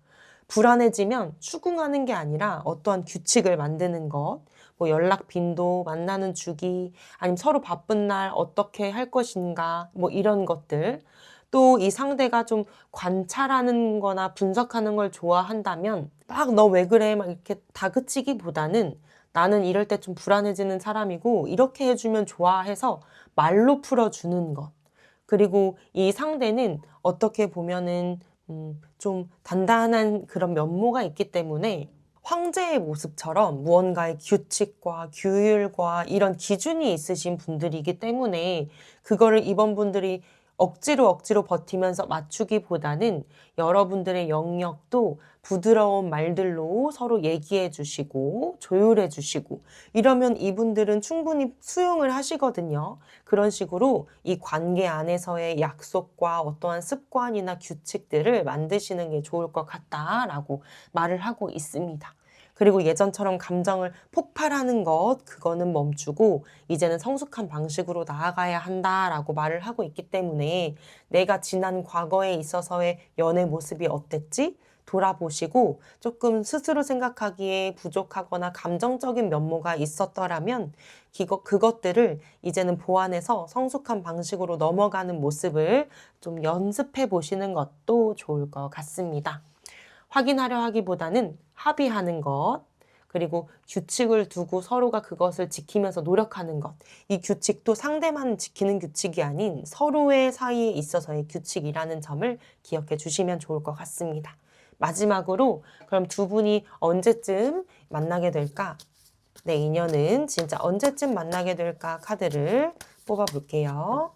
불안해지면 추궁하는 게 아니라 어떠한 규칙을 만드는 것, 뭐 연락 빈도, 만나는 주기, 아니면 서로 바쁜 날 어떻게 할 것인가, 뭐 이런 것들. 또 이 상대가 좀 관찰하는 거나 분석하는 걸 좋아한다면 막 너 왜 그래? 막 이렇게 다그치기보다는 나는 이럴 때 좀 불안해지는 사람이고 이렇게 해주면 좋아해서 말로 풀어주는 것. 그리고 이 상대는 어떻게 보면은 좀 단단한 그런 면모가 있기 때문에 황제의 모습처럼 무언가의 규칙과 규율과 이런 기준이 있으신 분들이기 때문에 그거를 이번 분들이 억지로 버티면서 맞추기보다는 여러분들의 영역도 부드러운 말들로 서로 얘기해 주시고 조율해 주시고 이러면 이분들은 충분히 수용을 하시거든요. 그런 식으로 이 관계 안에서의 약속과 어떠한 습관이나 규칙들을 만드시는 게 좋을 것 같다라고 말을 하고 있습니다. 그리고 예전처럼 감정을 폭발하는 것, 그거는 멈추고 이제는 성숙한 방식으로 나아가야 한다라고 말을 하고 있기 때문에 내가 지난 과거에 있어서의 연애 모습이 어땠지? 돌아보시고 조금 스스로 생각하기에 부족하거나 감정적인 면모가 있었더라면 그것들을 이제는 보완해서 성숙한 방식으로 넘어가는 모습을 좀 연습해 보시는 것도 좋을 것 같습니다. 확인하려 하기보다는 합의하는 것, 그리고 규칙을 두고 서로가 그것을 지키면서 노력하는 것. 이 규칙도 상대만 지키는 규칙이 아닌 서로의 사이에 있어서의 규칙이라는 점을 기억해 주시면 좋을 것 같습니다. 마지막으로 그럼 두 분이 언제쯤 만나게 될까? 내 인연은 진짜 언제쯤 만나게 될까? 카드를 뽑아 볼게요.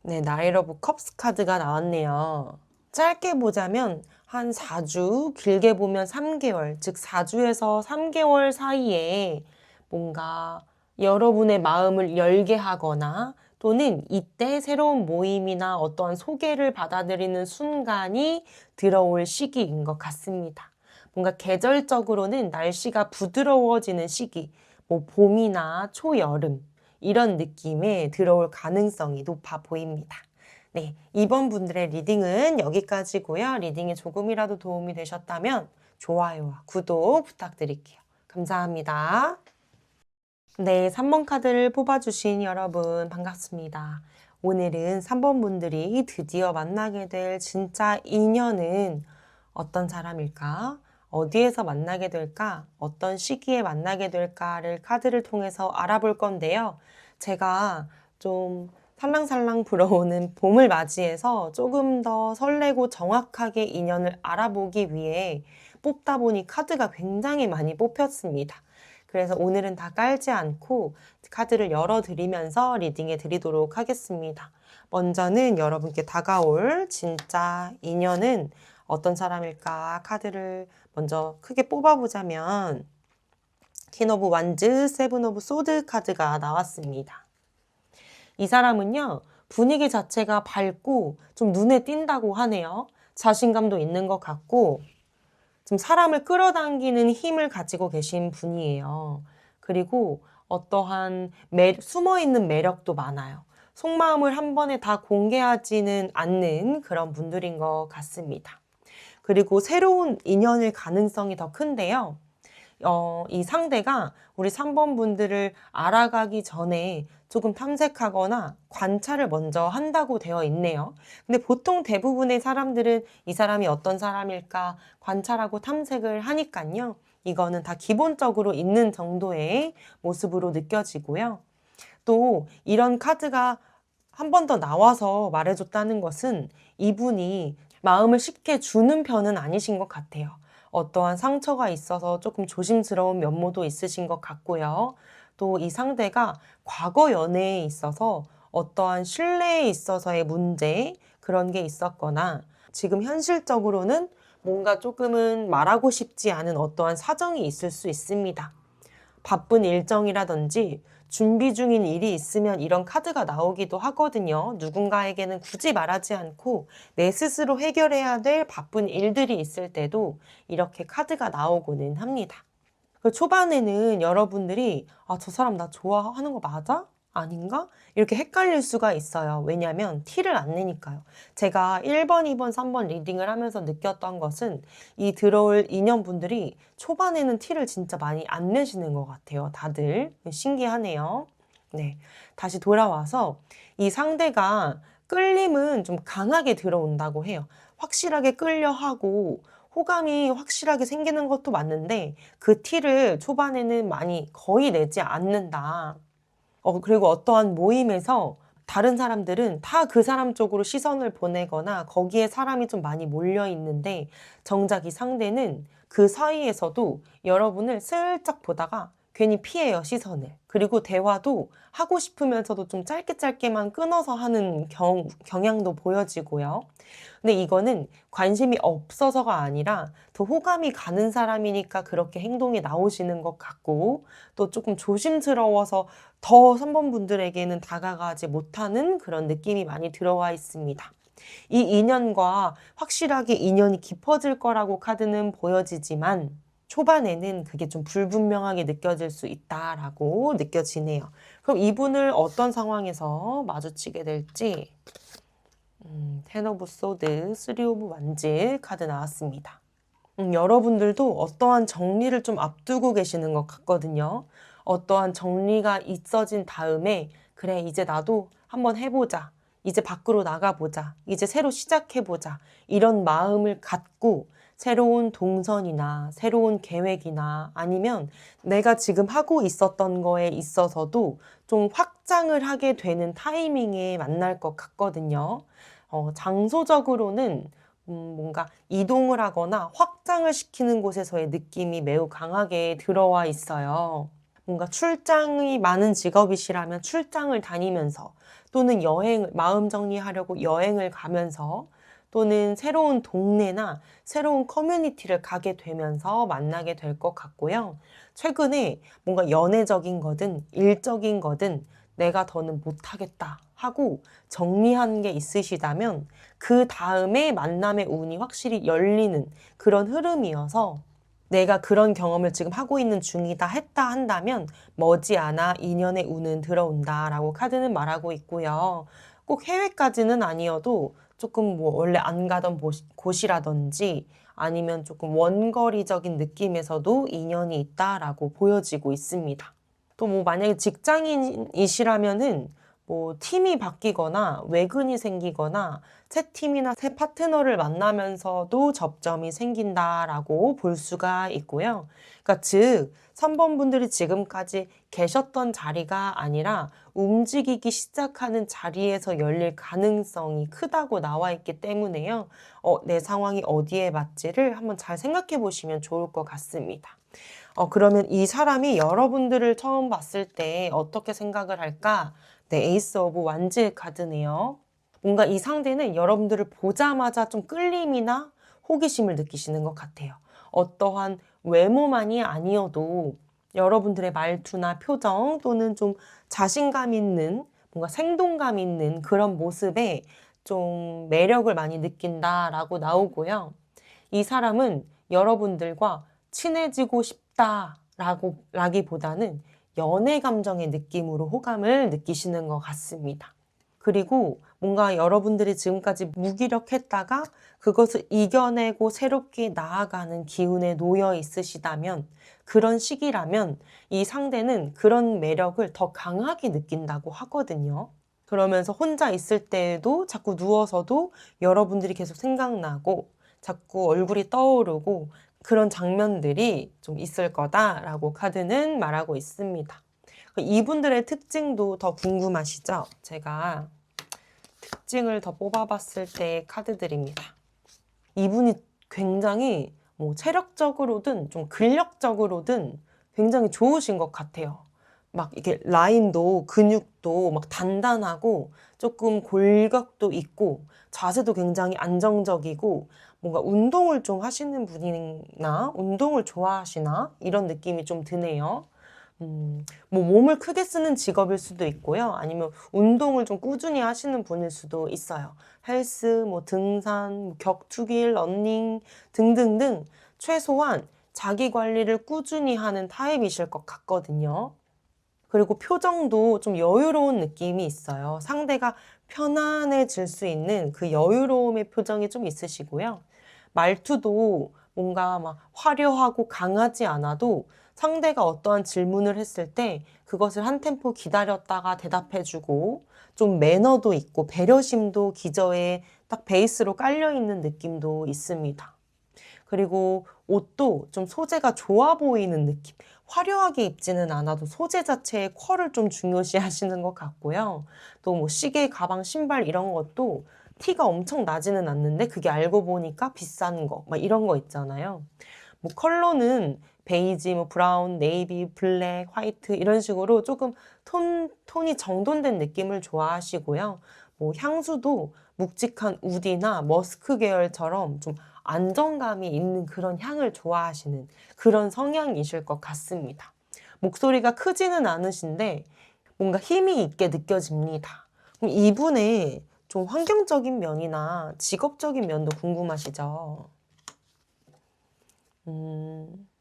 네, 나인 오브 컵스 카드가 나왔네요. 짧게 보자면 한 4주, 길게 보면 3개월, 즉 4주에서 3개월 사이에 뭔가 여러분의 마음을 열게 하거나 또는 이때 새로운 모임이나 어떠한 소개를 받아들이는 순간이 들어올 시기인 것 같습니다. 뭔가 계절적으로는 날씨가 부드러워지는 시기, 뭐 봄이나 초여름, 이런 느낌에 들어올 가능성이 높아 보입니다. 네, 이번 분들의 리딩은 여기까지고요. 리딩이 조금이라도 도움이 되셨다면 좋아요와 구독 부탁드릴게요. 감사합니다. 네, 3번 카드를 뽑아주신 여러분 반갑습니다. 오늘은 3번 분들이 드디어 만나게 될 진짜 인연은 어떤 사람일까? 어디에서 만나게 될까? 어떤 시기에 만나게 될까를 카드를 통해서 알아볼 건데요. 제가 좀 살랑살랑 불어오는 봄을 맞이해서 조금 더 설레고 정확하게 인연을 알아보기 위해 뽑다 보니 카드가 굉장히 많이 뽑혔습니다. 그래서 오늘은 다 깔지 않고 카드를 열어드리면서 리딩해 드리도록 하겠습니다. 먼저는 여러분께 다가올 진짜 인연은 어떤 사람일까? 카드를 먼저 크게 뽑아보자면 퀸 오브 완즈, 세븐 오브 소드 카드가 나왔습니다. 이 사람은요, 분위기 자체가 밝고 좀 눈에 띈다고 하네요. 자신감도 있는 것 같고 좀 사람을 끌어당기는 힘을 가지고 계신 분이에요. 그리고 어떠한 숨어있는 매력도 많아요. 속마음을 한 번에 다 공개하지는 않는 그런 분들인 것 같습니다. 그리고 새로운 인연일 가능성이 더 큰데요. 이 상대가 우리 3번 분들을 알아가기 전에 조금 탐색하거나 관찰을 먼저 한다고 되어 있네요. 근데 보통 대부분의 사람들은 이 사람이 어떤 사람일까 관찰하고 탐색을 하니까요. 이거는 다 기본적으로 있는 정도의 모습으로 느껴지고요. 또 이런 카드가 한 번 더 나와서 말해줬다는 것은 이분이 마음을 쉽게 주는 편은 아니신 것 같아요. 어떠한 상처가 있어서 조금 조심스러운 면모도 있으신 것 같고요. 또 이 상대가 과거 연애에 있어서 어떠한 신뢰에 있어서의 문제, 그런 게 있었거나 지금 현실적으로는 뭔가 조금은 말하고 싶지 않은 어떠한 사정이 있을 수 있습니다. 바쁜 일정이라든지 준비 중인 일이 있으면 이런 카드가 나오기도 하거든요. 누군가에게는 굳이 말하지 않고 내 스스로 해결해야 될 바쁜 일들이 있을 때도 이렇게 카드가 나오고는 합니다. 그 초반에는 여러분들이 저 사람 나 좋아하는 거 맞아? 아닌가? 이렇게 헷갈릴 수가 있어요. 왜냐하면 티를 안 내니까요. 제가 1번, 2번, 3번 리딩을 하면서 느꼈던 것은 이 들어올 인연분들이 초반에는 티를 진짜 많이 안 내시는 것 같아요. 다들. 신기하네요. 네. 다시 돌아와서 이 상대가 끌림은 좀 강하게 들어온다고 해요. 확실하게 끌려 하고 호감이 확실하게 생기는 것도 맞는데 그 티를 초반에는 많이 거의 내지 않는다. 그리고 어떠한 모임에서 다른 사람들은 다 그 사람 쪽으로 시선을 보내거나 거기에 사람이 좀 많이 몰려 있는데 정작 이 상대는 그 사이에서도 여러분을 슬쩍 보다가 괜히 피해요, 시선을. 그리고 대화도 하고 싶으면서도 좀 짧게만 끊어서 하는 경향도 보여지고요. 근데 이거는 관심이 없어서가 아니라 더 호감이 가는 사람이니까 그렇게 행동이 나오시는 것 같고, 또 조금 조심스러워서 더 3번 분들에게는 다가가지 못하는 그런 느낌이 많이 들어와 있습니다. 이 인연과 확실하게 인연이 깊어질 거라고 카드는 보여지지만 초반에는 그게 좀 불분명하게 느껴질 수 있다라고 느껴지네요. 그럼 이분을 어떤 상황에서 마주치게 될지 텐 오브 소드, 3 오브 완즈 카드 나왔습니다. 여러분들도 어떠한 정리를 좀 앞두고 계시는 것 같거든요. 어떠한 정리가 있어진 다음에 그래 이제 나도 한번 해보자. 이제 밖으로 나가보자. 이제 새로 시작해보자. 이런 마음을 갖고 새로운 동선이나 새로운 계획이나 아니면 내가 지금 하고 있었던 거에 있어서도 좀 확장을 하게 되는 타이밍에 만날 것 같거든요. 장소적으로는 뭔가 이동을 하거나 확장을 시키는 곳에서의 느낌이 매우 강하게 들어와 있어요. 뭔가 출장이 많은 직업이시라면 출장을 다니면서 또는 마음 정리하려고 여행을 가면서 또는 새로운 동네나 새로운 커뮤니티를 가게 되면서 만나게 될 것 같고요. 최근에 뭔가 연애적인 거든 일적인 거든 내가 더는 못하겠다 하고 정리한 게 있으시다면 그 다음에 만남의 운이 확실히 열리는 그런 흐름이어서 내가 그런 경험을 지금 하고 있는 중이다 했다 한다면 머지않아 인연의 운은 들어온다라고 카드는 말하고 있고요. 꼭 해외까지는 아니어도 조금 뭐 원래 안 가던 곳이라든지 아니면 조금 원거리적인 느낌에서도 인연이 있다라고 보여지고 있습니다. 또 뭐 만약에 직장인이시라면은 뭐 팀이 바뀌거나 외근이 생기거나 새 팀이나 새 파트너를 만나면서도 접점이 생긴다라고 볼 수가 있고요. 그러니까 즉 3번 분들이 지금까지 계셨던 자리가 아니라 움직이기 시작하는 자리에서 열릴 가능성이 크다고 나와 있기 때문에요. 내 상황이 어디에 맞지를 한번 잘 생각해 보시면 좋을 것 같습니다. 그러면 이 사람이 여러분들을 처음 봤을 때 어떻게 생각을 할까? 네, 에이스 오브 완즈 카드네요. 뭔가 이 상대는 여러분들을 보자마자 좀 끌림이나 호기심을 느끼시는 것 같아요. 어떠한 외모만이 아니어도 여러분들의 말투나 표정 또는 좀 자신감 있는 뭔가 생동감 있는 그런 모습에 좀 매력을 많이 느낀다라고 나오고요. 이 사람은 여러분들과 친해지고 싶다라기보다는 연애 감정의 느낌으로 호감을 느끼시는 것 같습니다. 그리고 뭔가 여러분들이 지금까지 무기력했다가 그것을 이겨내고 새롭게 나아가는 기운에 놓여 있으시다면 그런 시기라면 이 상대는 그런 매력을 더 강하게 느낀다고 하거든요. 그러면서 혼자 있을 때에도 자꾸 누워서도 여러분들이 계속 생각나고 자꾸 얼굴이 떠오르고 그런 장면들이 좀 있을 거다라고 카드는 말하고 있습니다. 이분들의 특징도 더 궁금하시죠? 제가 특징을 더 뽑아봤을 때 카드들입니다. 이분이 굉장히 뭐 체력적으로든 좀 근력적으로든 굉장히 좋으신 것 같아요. 막 이게 라인도 근육도 막 단단하고 조금 골격도 있고 자세도 굉장히 안정적이고 뭔가 운동을 좀 하시는 분이나 운동을 좋아하시나 이런 느낌이 좀 드네요. 뭐 몸을 크게 쓰는 직업일 수도 있고요. 아니면 운동을 좀 꾸준히 하시는 분일 수도 있어요. 헬스, 뭐 등산, 뭐 격투기, 러닝 등등등 최소한 자기 관리를 꾸준히 하는 타입이실 것 같거든요. 그리고 표정도 좀 여유로운 느낌이 있어요. 상대가 편안해질 수 있는 그 여유로움의 표정이 좀 있으시고요. 말투도 뭔가 막 화려하고 강하지 않아도 상대가 어떠한 질문을 했을 때 그것을 한 템포 기다렸다가 대답해주고 좀 매너도 있고 배려심도 기저에 딱 베이스로 깔려있는 느낌도 있습니다. 그리고 옷도 좀 소재가 좋아 보이는 느낌. 화려하게 입지는 않아도 소재 자체의 퀄을 좀 중요시 하시는 것 같고요. 또 뭐 시계, 가방, 신발 이런 것도 티가 엄청 나지는 않는데 그게 알고 보니까 비싼 거, 막 이런 거 있잖아요. 뭐 컬러는 베이지, 뭐 브라운, 네이비, 블랙, 화이트 이런 식으로 조금 톤이 정돈된 느낌을 좋아하시고요. 뭐 향수도 묵직한 우디나 머스크 계열처럼 좀 안정감이 있는 그런 향을 좋아하시는 그런 성향이실 것 같습니다. 목소리가 크지는 않으신데 뭔가 힘이 있게 느껴집니다. 그럼 이분의 좀 환경적인 면이나 직업적인 면도 궁금하시죠?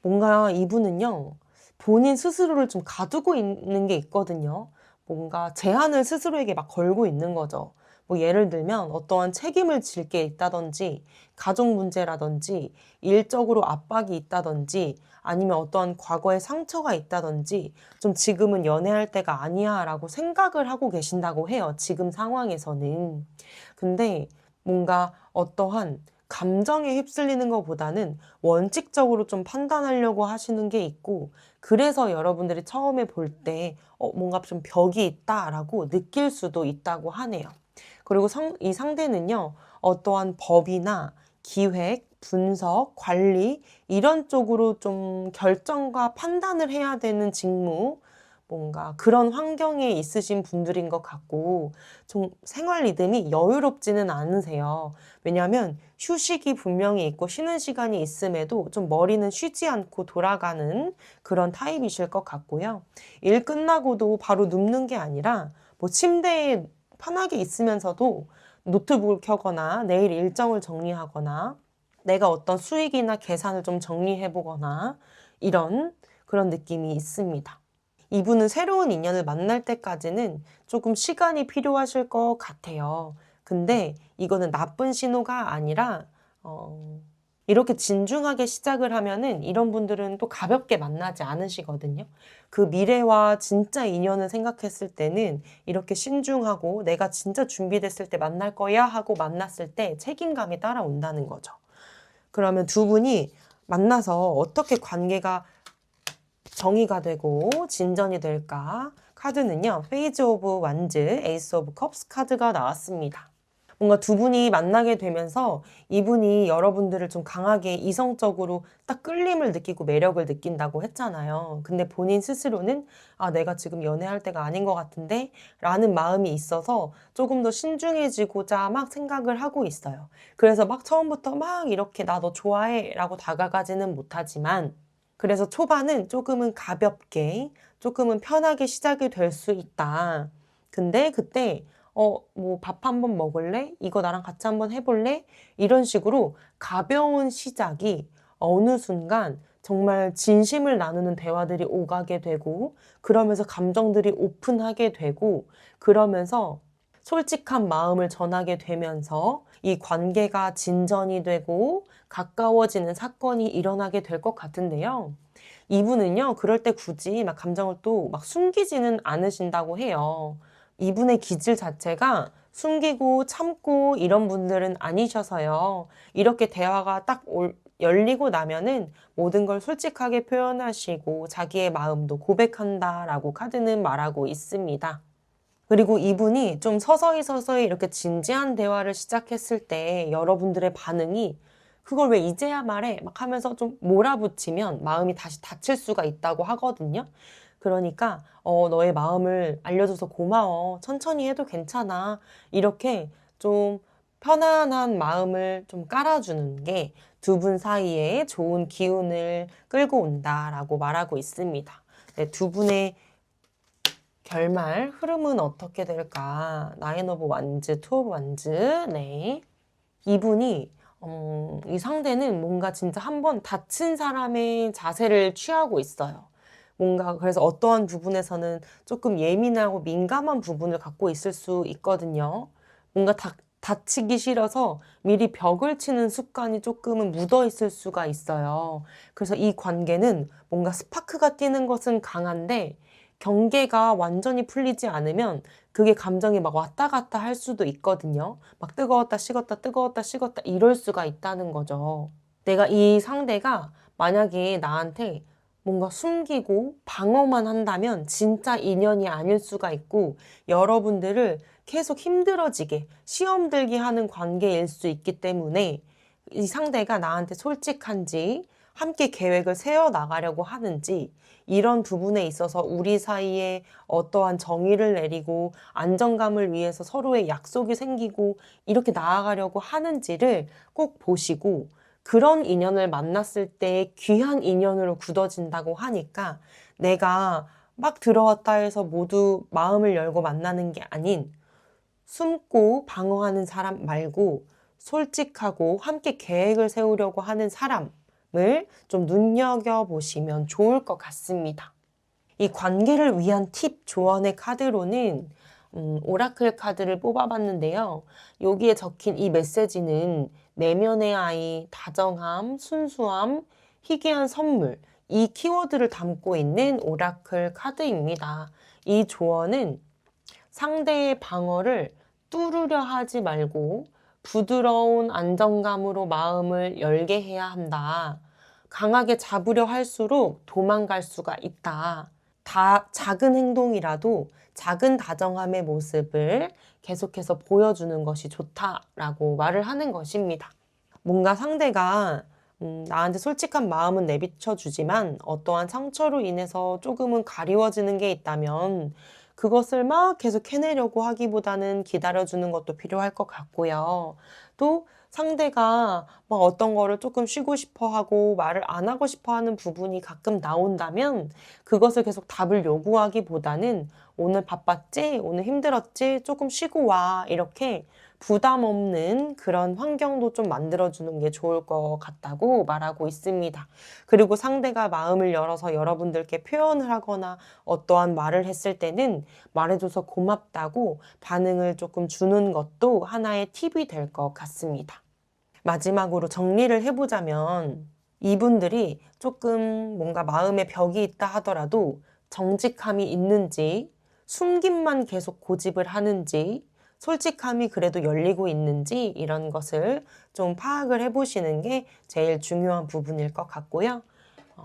뭔가 이분은요, 본인 스스로를 좀 가두고 있는 게 있거든요. 뭔가 제한을 스스로에게 막 걸고 있는 거죠. 뭐 예를 들면 어떠한 책임을 질 게 있다든지, 가족 문제라든지, 일적으로 압박이 있다든지, 아니면 어떠한 과거의 상처가 있다든지, 좀 지금은 연애할 때가 아니야 라고 생각을 하고 계신다고 해요. 지금 상황에서는. 근데 뭔가 어떠한 감정에 휩쓸리는 것보다는 원칙적으로 좀 판단하려고 하시는 게 있고, 그래서 여러분들이 처음에 볼 때 뭔가 좀 벽이 있다라고 느낄 수도 있다고 하네요. 그리고 이 상대는요, 어떠한 법이나 기획, 분석, 관리 이런 쪽으로 좀 결정과 판단을 해야 되는 직무, 뭔가 그런 환경에 있으신 분들인 것 같고, 좀 생활 리듬이 여유롭지는 않으세요. 왜냐하면 휴식이 분명히 있고 쉬는 시간이 있음에도 좀 머리는 쉬지 않고 돌아가는 그런 타입이실 것 같고요. 일 끝나고도 바로 눕는 게 아니라 뭐 침대에 편하게 있으면서도 노트북을 켜거나 내일 일정을 정리하거나 내가 어떤 수익이나 계산을 좀 정리해 보거나 이런 그런 느낌이 있습니다. 이분은 새로운 인연을 만날 때까지는 조금 시간이 필요하실 것 같아요. 근데 이거는 나쁜 신호가 아니라, 이렇게 진중하게 시작을 하면은 이런 분들은 또 가볍게 만나지 않으시거든요. 그 미래와 진짜 인연을 생각했을 때는 이렇게 신중하고 내가 진짜 준비됐을 때 만날 거야 하고 만났을 때 책임감이 따라온다는 거죠. 그러면 두 분이 만나서 어떻게 관계가 정의가 되고 진전이 될까? 카드는요, 페이지 오브 완즈, 에이스 오브 컵스 카드가 나왔습니다. 뭔가 두 분이 만나게 되면서 이분이 여러분들을 좀 강하게 이성적으로 딱 끌림을 느끼고 매력을 느낀다고 했잖아요. 근데 본인 스스로는 아, 내가 지금 연애할 때가 아닌 것 같은데? 라는 마음이 있어서 조금 더 신중해지고자 막 생각을 하고 있어요. 그래서 막 처음부터 막 이렇게 나 너 좋아해 라고 다가가지는 못하지만 그래서 초반은 조금은 가볍게, 조금은 편하게 시작이 될 수 있다. 근데 그때 뭐 밥 한번 먹을래? 이거 나랑 같이 한번 해볼래? 이런 식으로 가벼운 시작이 어느 순간 정말 진심을 나누는 대화들이 오가게 되고, 그러면서 감정들이 오픈하게 되고, 그러면서 솔직한 마음을 전하게 되면서 이 관계가 진전이 되고 가까워지는 사건이 일어나게 될 것 같은데요. 이분은요, 그럴 때 굳이 막 감정을 또 막 숨기지는 않으신다고 해요. 이분의 기질 자체가 숨기고 참고 이런 분들은 아니셔서요. 이렇게 대화가 딱 열리고 나면은 모든 걸 솔직하게 표현하시고 자기의 마음도 고백한다라고 카드는 말하고 있습니다. 그리고 이분이 좀 서서히 이렇게 진지한 대화를 시작했을 때 여러분들의 반응이 그걸 왜 이제야 말해? 막 하면서 좀 몰아붙이면 마음이 다시 다칠 수가 있다고 하거든요. 그러니까 너의 마음을 알려줘서 고마워. 천천히 해도 괜찮아. 이렇게 좀 편안한 마음을 좀 깔아주는 게 두 분 사이에 좋은 기운을 끌고 온다라고 말하고 있습니다. 네, 두 분의 결말 흐름은 어떻게 될까? 나인 오브 완즈, 투 오브 완즈. 네. 이분이 이 상대는 뭔가 진짜 한번 다친 사람의 자세를 취하고 있어요. 뭔가 그래서 어떠한 부분에서는 조금 예민하고 민감한 부분을 갖고 있을 수 있거든요. 뭔가 다치기 싫어서 미리 벽을 치는 습관이 조금은 묻어 있을 수가 있어요. 그래서 이 관계는 뭔가 스파크가 뛰는 것은 강한데 경계가 완전히 풀리지 않으면 그게 감정이 막 왔다 갔다 할 수도 있거든요. 막 뜨거웠다 식었다 뜨거웠다 식었다 이럴 수가 있다는 거죠. 내가 이 상대가 만약에 나한테 뭔가 숨기고 방어만 한다면 진짜 인연이 아닐 수가 있고 여러분들을 계속 힘들어지게 시험 들게 하는 관계일 수 있기 때문에 이 상대가 나한테 솔직한지 함께 계획을 세워 나가려고 하는지, 이런 부분에 있어서 우리 사이에 어떠한 정의를 내리고 안정감을 위해서 서로의 약속이 생기고 이렇게 나아가려고 하는지를 꼭 보시고, 그런 인연을 만났을 때 귀한 인연으로 굳어진다고 하니까 내가 막 들어왔다 해서 모두 마음을 열고 만나는 게 아닌, 숨고 방어하는 사람 말고 솔직하고 함께 계획을 세우려고 하는 사람을 좀 눈여겨보시면 좋을 것 같습니다. 이 관계를 위한 팁 조언의 카드로는 오라클 카드를 뽑아봤는데요. 여기에 적힌 이 메시지는 내면의 아이, 다정함, 순수함, 희귀한 선물, 이 키워드를 담고 있는 오라클 카드입니다. 이 조언은 상대의 방어를 뚫으려 하지 말고 부드러운 안정감으로 마음을 열게 해야 한다. 강하게 잡으려 할수록 도망갈 수가 있다. 작은 행동이라도 작은 다정함의 모습을 계속해서 보여주는 것이 좋다라고 말을 하는 것입니다. 뭔가 상대가 나한테 솔직한 마음은 내비쳐 주지만 어떠한 상처로 인해서 조금은 가리워지는 게 있다면 그것을 막 계속 해내려고 하기보다는 기다려주는 것도 필요할 것 같고요. 또 상대가 막 어떤 거를 조금 쉬고 싶어 하고 말을 안 하고 싶어 하는 부분이 가끔 나온다면 그것을 계속 답을 요구하기보다는 오늘 바빴지? 오늘 힘들었지? 조금 쉬고 와. 이렇게 부담 없는 그런 환경도 좀 만들어주는 게 좋을 것 같다고 말하고 있습니다. 그리고 상대가 마음을 열어서 여러분들께 표현을 하거나 어떠한 말을 했을 때는 말해줘서 고맙다고 반응을 조금 주는 것도 하나의 팁이 될 것 같습니다. 마지막으로 정리를 해보자면 이분들이 조금 뭔가 마음에 벽이 있다 하더라도 정직함이 있는지, 숨김만 계속 고집을 하는지, 솔직함이 그래도 열리고 있는지 이런 것을 좀 파악을 해보시는 게 제일 중요한 부분일 것 같고요.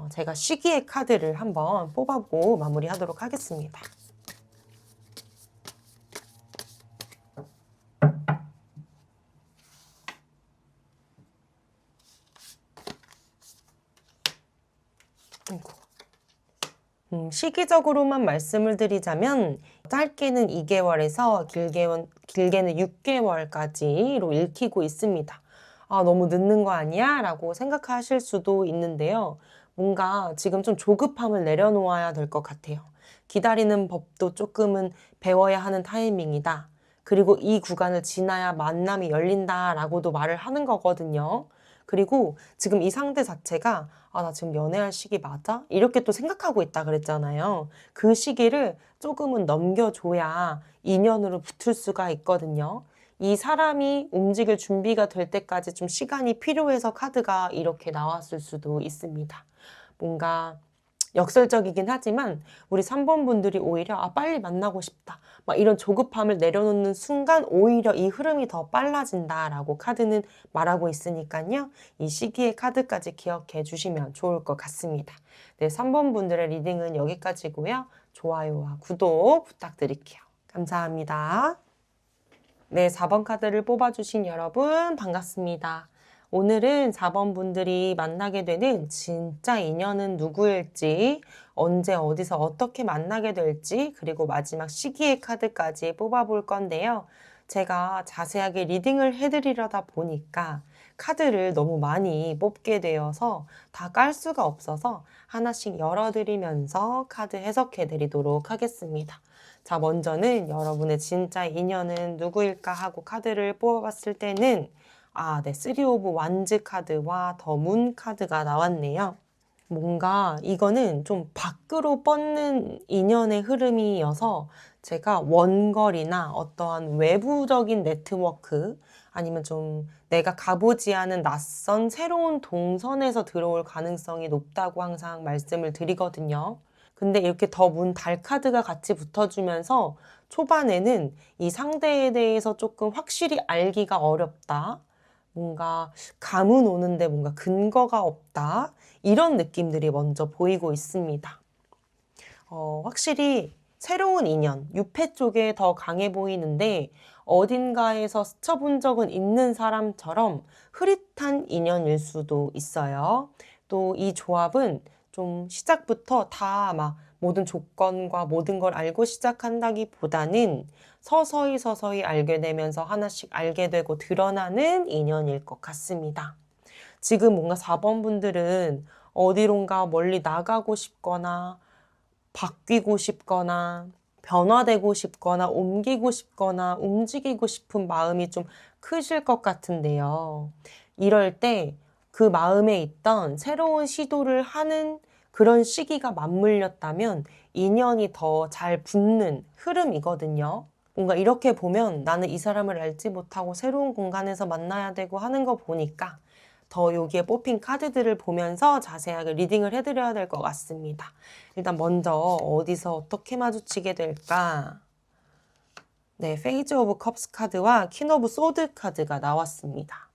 제가 시기의 카드를 한번 뽑아보고 마무리하도록 하겠습니다. 시기적으로만 말씀을 드리자면 짧게는 2개월에서 길게는 6개월까지로 읽히고 있습니다. 아, 너무 늦는 거 아니야? 라고 생각하실 수도 있는데요. 뭔가 지금 좀 조급함을 내려놓아야 될 것 같아요. 기다리는 법도 조금은 배워야 하는 타이밍이다. 그리고 이 구간을 지나야 만남이 열린다라고도 말을 하는 거거든요. 그리고 지금 이 상대 자체가 나 지금 연애할 시기 맞아? 이렇게 또 생각하고 있다 그랬잖아요. 그 시기를 조금은 넘겨줘야 인연으로 붙을 수가 있거든요. 이 사람이 움직일 준비가 될 때까지 좀 시간이 필요해서 카드가 이렇게 나왔을 수도 있습니다. 뭔가 역설적이긴 하지만 우리 3번 분들이 오히려 빨리 만나고 싶다. 막 이런 조급함을 내려놓는 순간 오히려 이 흐름이 더 빨라진다라고 카드는 말하고 있으니까요. 이 시기의 카드까지 기억해 주시면 좋을 것 같습니다. 네, 3번 분들의 리딩은 여기까지고요. 좋아요와 구독 부탁드릴게요. 감사합니다. 네, 4번 카드를 뽑아주신 여러분 반갑습니다. 오늘은 4번 분들이 만나게 되는 진짜 인연은 누구일지, 언제 어디서 어떻게 만나게 될지, 그리고 마지막 시기의 카드까지 뽑아볼 건데요. 제가 자세하게 리딩을 해드리려다 보니까 카드를 너무 많이 뽑게 되어서 다 깔 수가 없어서 하나씩 열어드리면서 카드 해석해드리도록 하겠습니다. 자, 먼저는 여러분의 진짜 인연은 누구일까 하고 카드를 뽑아봤을 때는 네, 3 오브 완즈 카드와 더 문 카드가 나왔네요. 뭔가 이거는 좀 밖으로 뻗는 인연의 흐름이어서 제가 원거리나 어떠한 외부적인 네트워크 아니면 좀 내가 가보지 않은 낯선 새로운 동선에서 들어올 가능성이 높다고 항상 말씀을 드리거든요. 근데 이렇게 더 문 달 카드가 같이 붙어주면서 초반에는 이 상대에 대해서 조금 확실히 알기가 어렵다. 뭔가 감은 오는데 뭔가 근거가 없다. 이런 느낌들이 먼저 보이고 있습니다. 확실히 새로운 인연, 유패 쪽에 더 강해 보이는데 어딘가에서 스쳐본 적은 있는 사람처럼 흐릿한 인연일 수도 있어요. 또 이 조합은 좀 시작부터 다 막 모든 조건과 모든 걸 알고 시작한다기보다는 서서히 알게 되면서 하나씩 알게 되고 드러나는 인연일 것 같습니다. 지금 뭔가 4번 분들은 어디론가 멀리 나가고 싶거나 바뀌고 싶거나 변화되고 싶거나 옮기고 싶거나 움직이고 싶은 마음이 좀 크실 것 같은데요. 이럴 때 그 마음에 있던 새로운 시도를 하는 그런 시기가 맞물렸다면 인연이 더 잘 붙는 흐름이거든요. 뭔가 이렇게 보면 나는 이 사람을 알지 못하고 새로운 공간에서 만나야 되고 하는 거 보니까 더 여기에 뽑힌 카드들을 보면서 자세하게 리딩을 해드려야 될 것 같습니다. 일단 먼저 어디서 어떻게 마주치게 될까? 네, 페이지 오브 컵스 카드와 퀸 오브 소드 카드가 나왔습니다.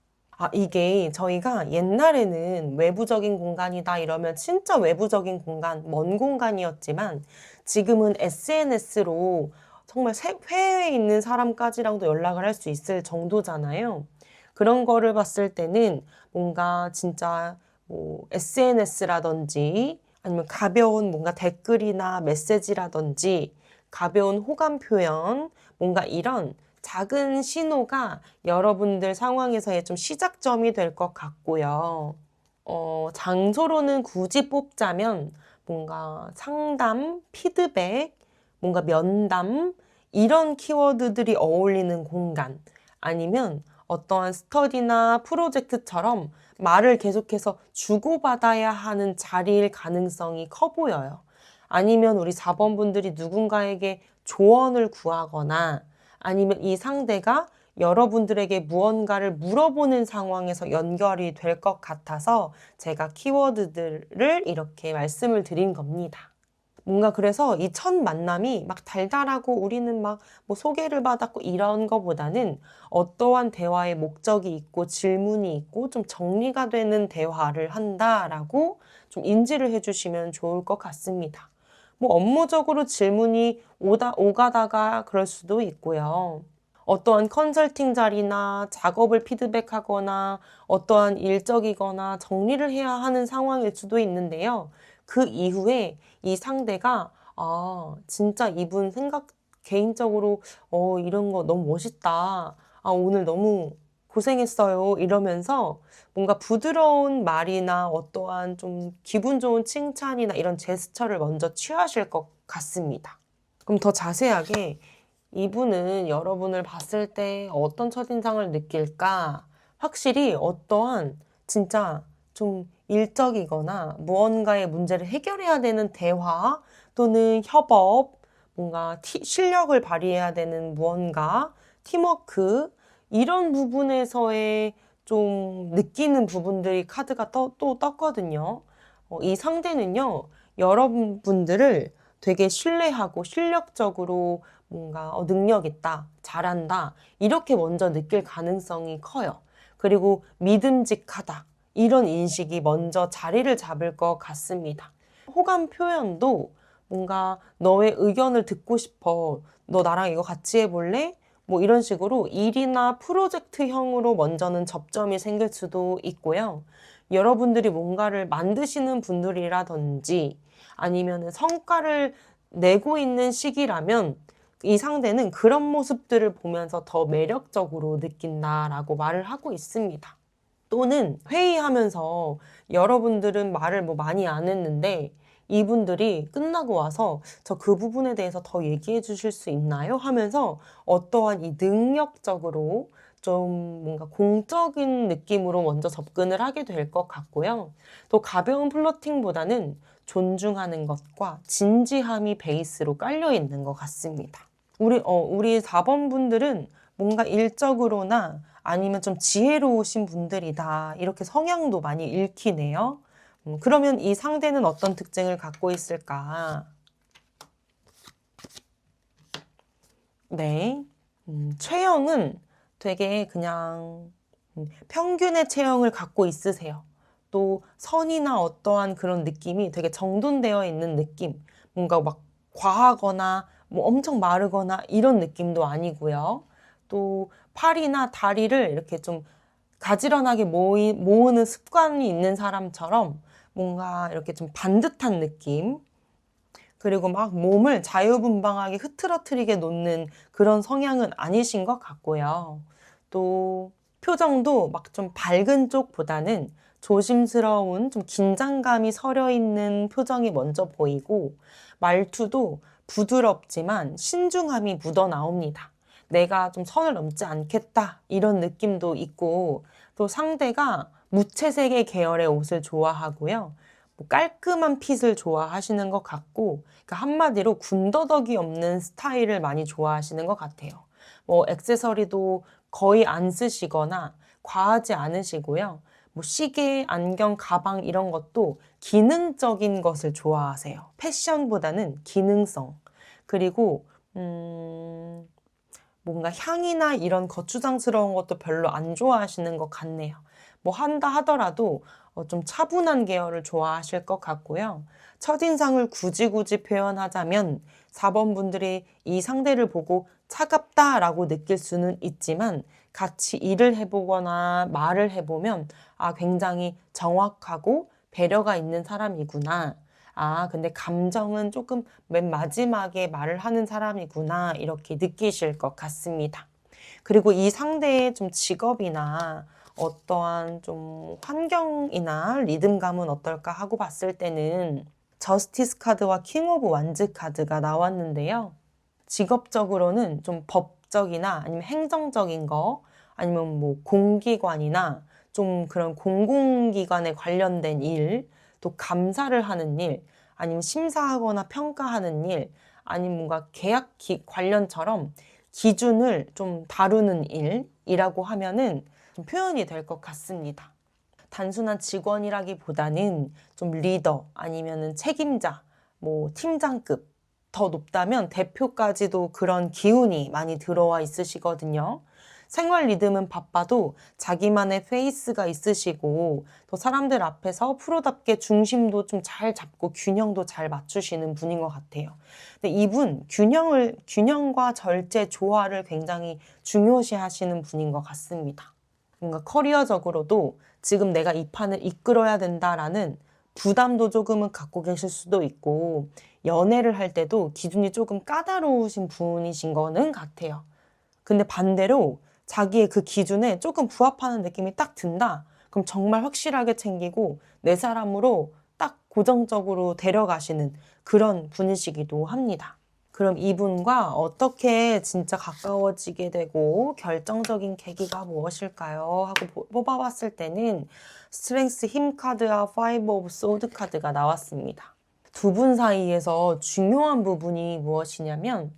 이게 저희가 옛날에는 외부적인 공간이다 이러면 진짜 외부적인 공간, 먼 공간이었지만 지금은 SNS로 정말 해외에 있는 사람까지랑도 연락을 할 수 있을 정도잖아요. 그런 거를 봤을 때는 뭔가 진짜 뭐 SNS라든지 아니면 가벼운 뭔가 댓글이나 메시지라든지 가벼운 호감 표현, 뭔가 이런 작은 신호가 여러분들 상황에서의 좀 시작점이 될 것 같고요. 장소로는 굳이 뽑자면 뭔가 상담, 피드백, 뭔가 면담, 이런 키워드들이 어울리는 공간, 아니면 어떠한 스터디나 프로젝트처럼 말을 계속해서 주고받아야 하는 자리일 가능성이 커 보여요. 아니면 우리 4번 분들이 누군가에게 조언을 구하거나 아니면 이 상대가 여러분들에게 무언가를 물어보는 상황에서 연결이 될 것 같아서 제가 키워드들을 이렇게 말씀을 드린 겁니다. 뭔가 그래서 이 첫 만남이 막 달달하고 우리는 막 뭐 소개를 받았고 이런 거보다는 어떠한 대화의 목적이 있고 질문이 있고 좀 정리가 되는 대화를 한다라고 좀 인지를 해주시면 좋을 것 같습니다. 뭐 업무적으로 질문이 오가다가 그럴 수도 있고요. 어떠한 컨설팅 자리나 작업을 피드백하거나 어떠한 일적이거나 정리를 해야 하는 상황일 수도 있는데요. 그 이후에 이 상대가 진짜 이분 개인적으로 이런 거 너무 멋있다. 오늘 너무 고생했어요. 이러면서 뭔가 부드러운 말이나 어떠한 좀 기분 좋은 칭찬이나 이런 제스처를 먼저 취하실 것 같습니다. 그럼 더 자세하게 이분은 여러분을 봤을 때 어떤 첫인상을 느낄까? 확실히 어떠한 진짜 좀 일적이거나 무언가의 문제를 해결해야 되는 대화 또는 협업, 뭔가 실력을 발휘해야 되는 무언가, 팀워크, 이런 부분에서의 좀 느끼는 부분들이 카드가 또 떴거든요. 이 상대는요, 여러분들을 되게 신뢰하고 실력적으로 뭔가 능력 있다, 잘한다, 이렇게 먼저 느낄 가능성이 커요. 그리고 믿음직하다, 이런 인식이 먼저 자리를 잡을 것 같습니다. 호감 표현도 뭔가 너의 의견을 듣고 싶어, 너 나랑 이거 같이 해볼래? 뭐 이런 식으로 일이나 프로젝트형으로 먼저는 접점이 생길 수도 있고요. 여러분들이 뭔가를 만드시는 분들이라든지 아니면 성과를 내고 있는 시기라면 이 상대는 그런 모습들을 보면서 더 매력적으로 느낀다라고 말을 하고 있습니다. 또는 회의하면서 여러분들은 말을 뭐 많이 안 했는데 이분들이 끝나고 와서 저 그 부분에 대해서 더 얘기해 주실 수 있나요? 하면서 어떠한 이 능력적으로 좀 뭔가 공적인 느낌으로 먼저 접근을 하게 될 것 같고요. 또 가벼운 플러팅보다는 존중하는 것과 진지함이 베이스로 깔려 있는 것 같습니다. 우리 4번 분들은 뭔가 일적으로나 아니면 좀 지혜로우신 분들이다. 이렇게 성향도 많이 읽히네요. 그러면 이 상대는 어떤 특징을 갖고 있을까? 네. 체형은 되게 그냥 평균의 체형을 갖고 있으세요. 또 선이나 어떠한 그런 느낌이 되게 정돈되어 있는 느낌. 뭔가 막 과하거나 뭐 엄청 마르거나 이런 느낌도 아니고요. 또 팔이나 다리를 이렇게 좀 가지런하게 모으는 습관이 있는 사람처럼 뭔가 이렇게 좀 반듯한 느낌, 그리고 막 몸을 자유분방하게 흐트러트리게 놓는 그런 성향은 아니신 것 같고요. 또 표정도 막 좀 밝은 쪽보다는 조심스러운 좀 긴장감이 서려 있는 표정이 먼저 보이고, 말투도 부드럽지만 신중함이 묻어 나옵니다. 내가 좀 선을 넘지 않겠다 이런 느낌도 있고, 또 상대가 무채색의 계열의 옷을 좋아하고요. 뭐 깔끔한 핏을 좋아하시는 것 같고, 그러니까 한마디로 군더더기 없는 스타일을 많이 좋아하시는 것 같아요. 뭐 액세서리도 거의 안 쓰시거나 과하지 않으시고요. 뭐 시계, 안경, 가방 이런 것도 기능적인 것을 좋아하세요. 패션보다는 기능성. 그리고 뭔가 향이나 이런 거추장스러운 것도 별로 안 좋아하시는 것 같네요. 뭐 한다 하더라도 좀 차분한 계열을 좋아하실 것 같고요. 첫인상을 굳이 표현하자면 4번 분들이 이 상대를 보고 차갑다라고 느낄 수는 있지만, 같이 일을 해보거나 말을 해보면 굉장히 정확하고 배려가 있는 사람이구나. 근데 감정은 조금 맨 마지막에 말을 하는 사람이구나. 이렇게 느끼실 것 같습니다. 그리고 이 상대의 좀 직업이나 어떠한 좀 환경이나 리듬감은 어떨까 하고 봤을 때는 저스티스 카드와 킹 오브 완즈 카드가 나왔는데요. 직업적으로는 좀 법적이나 아니면 행정적인 거, 아니면 뭐 공기관이나 좀 그런 공공기관에 관련된 일, 또 감사를 하는 일, 아니면 심사하거나 평가하는 일, 아니면 뭔가 계약 관련처럼 기준을 좀 다루는 일이라고 하면은 좀 표현이 될 것 같습니다. 단순한 직원이라기보다는 좀 리더, 아니면은 책임자, 뭐 팀장급, 더 높다면 대표까지도 그런 기운이 많이 들어와 있으시거든요. 생활 리듬은 바빠도 자기만의 페이스가 있으시고, 또 사람들 앞에서 프로답게 중심도 좀 잘 잡고 균형도 잘 맞추시는 분인 것 같아요. 근데 이분 균형과 절제, 조화를 굉장히 중요시 하시는 분인 것 같습니다. 뭔가 커리어적으로도 지금 내가 이 판을 이끌어야 된다라는 부담도 조금은 갖고 계실 수도 있고, 연애를 할 때도 기준이 조금 까다로우신 분이신 거는 같아요. 근데 반대로 자기의 그 기준에 조금 부합하는 느낌이 딱 든다. 그럼 정말 확실하게 챙기고 내 사람으로 딱 고정적으로 데려가시는 그런 분이시기도 합니다. 그럼 이분과 어떻게 진짜 가까워지게 되고 결정적인 계기가 무엇일까요? 하고 뽑아봤을 때는 스트렝스 힘 카드와 파이브 오브 소드 카드가 나왔습니다. 두 분 사이에서 중요한 부분이 무엇이냐면,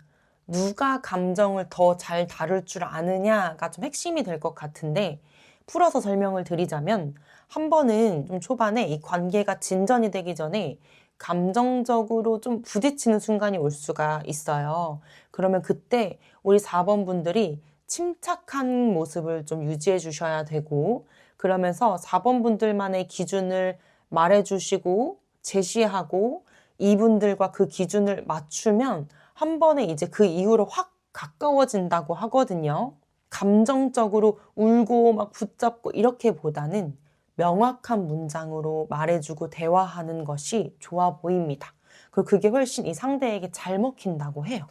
누가 감정을 더 잘 다룰 줄 아느냐가 좀 핵심이 될 것 같은데, 풀어서 설명을 드리자면, 한 번은 좀 초반에 이 관계가 진전이 되기 전에 감정적으로 좀 부딪히는 순간이 올 수가 있어요. 그러면 그때 우리 4번 분들이 침착한 모습을 좀 유지해 주셔야 되고, 그러면서 4번 분들만의 기준을 말해 주시고 제시하고, 이분들과 그 기준을 맞추면 한 번에 이제 그 이후로 확 가까워진다고 하거든요. 감정적으로 울고 막 붙잡고 이렇게 보다는 명확한 문장으로 말해주고 대화하는 것이 좋아 보입니다. 그리고 그게 훨씬 이 상대에게 잘 먹힌다고 해요.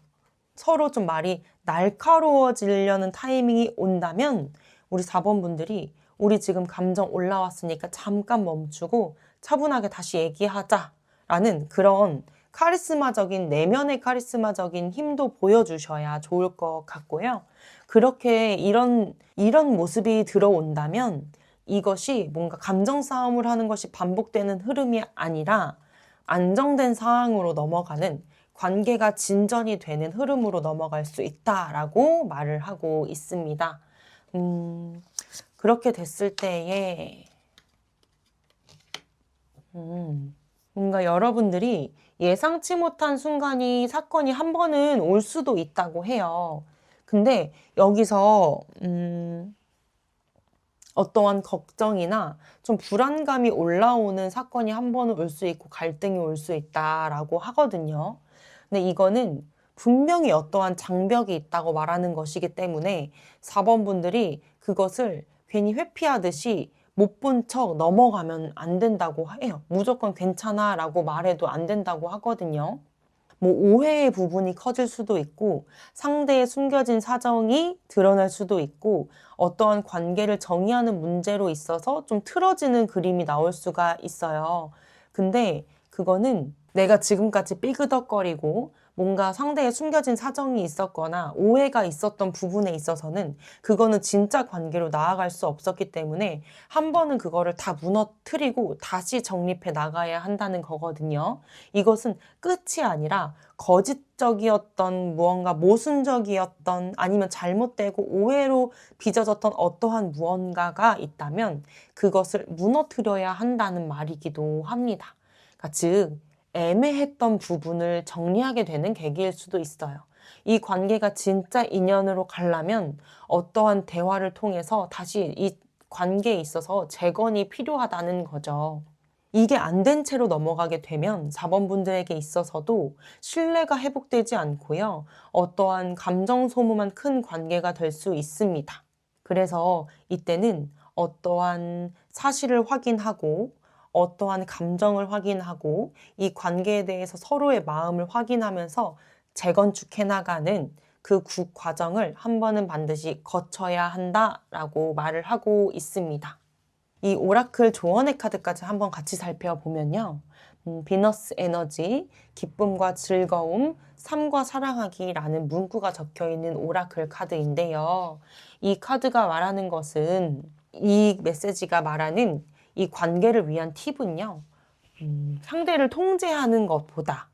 서로 좀 말이 날카로워지려는 타이밍이 온다면 우리 4번 분들이 우리 지금 감정 올라왔으니까 잠깐 멈추고 차분하게 다시 얘기하자라는 그런 카리스마적인, 내면의 카리스마적인 힘도 보여주셔야 좋을 것 같고요. 그렇게 이런 모습이 들어온다면 이것이 뭔가 감정 싸움을 하는 것이 반복되는 흐름이 아니라 안정된 상황으로 넘어가는, 관계가 진전이 되는 흐름으로 넘어갈 수 있다라고 말을 하고 있습니다. 그렇게 됐을 때에 뭔가 여러분들이 예상치 못한 사건이 한 번은 올 수도 있다고 해요. 근데 여기서 어떠한 걱정이나 좀 불안감이 올라오는 사건이 한 번은 올 수 있고 갈등이 올 수 있다라고 하거든요. 근데 이거는 분명히 어떠한 장벽이 있다고 말하는 것이기 때문에 4번 분들이 그것을 괜히 회피하듯이 못 본 척 넘어가면 안 된다고 해요. 무조건 괜찮아 라고 말해도 안 된다고 하거든요. 뭐 오해의 부분이 커질 수도 있고 상대의 숨겨진 사정이 드러날 수도 있고 어떠한 관계를 정의하는 문제로 있어서 좀 틀어지는 그림이 나올 수가 있어요. 근데 그거는 내가 지금까지 삐그덕거리고 뭔가 상대의 숨겨진 사정이 있었거나 오해가 있었던 부분에 있어서는 그거는 진짜 관계로 나아갈 수 없었기 때문에 한 번은 그거를 다 무너뜨리고 다시 정립해 나가야 한다는 거거든요. 이것은 끝이 아니라 거짓적이었던 무언가 모순적이었던 아니면 잘못되고 오해로 빚어졌던 어떠한 무언가가 있다면 그것을 무너뜨려야 한다는 말이기도 합니다. 그러니까 즉 애매했던 부분을 정리하게 되는 계기일 수도 있어요. 이 관계가 진짜 인연으로 가려면 어떠한 대화를 통해서 다시 이 관계에 있어서 재건이 필요하다는 거죠. 이게 안 된 채로 넘어가게 되면 4번분들에게 있어서도 신뢰가 회복되지 않고요. 어떠한 감정 소모만 큰 관계가 될 수 있습니다. 그래서 이때는 어떠한 사실을 확인하고 어떠한 감정을 확인하고 이 관계에 대해서 서로의 마음을 확인하면서 재건축해 나가는 그 과정을 한 번은 반드시 거쳐야 한다라고 말을 하고 있습니다. 이 오라클 조언의 카드까지 한번 같이 살펴보면요. 비너스 에너지, 기쁨과 즐거움, 삶과 사랑하기라는 문구가 적혀 있는 오라클 카드인데요. 이 카드가 말하는 것은 이 메시지가 말하는 이 관계를 위한 팁은요. 상대를 통제하는 것보다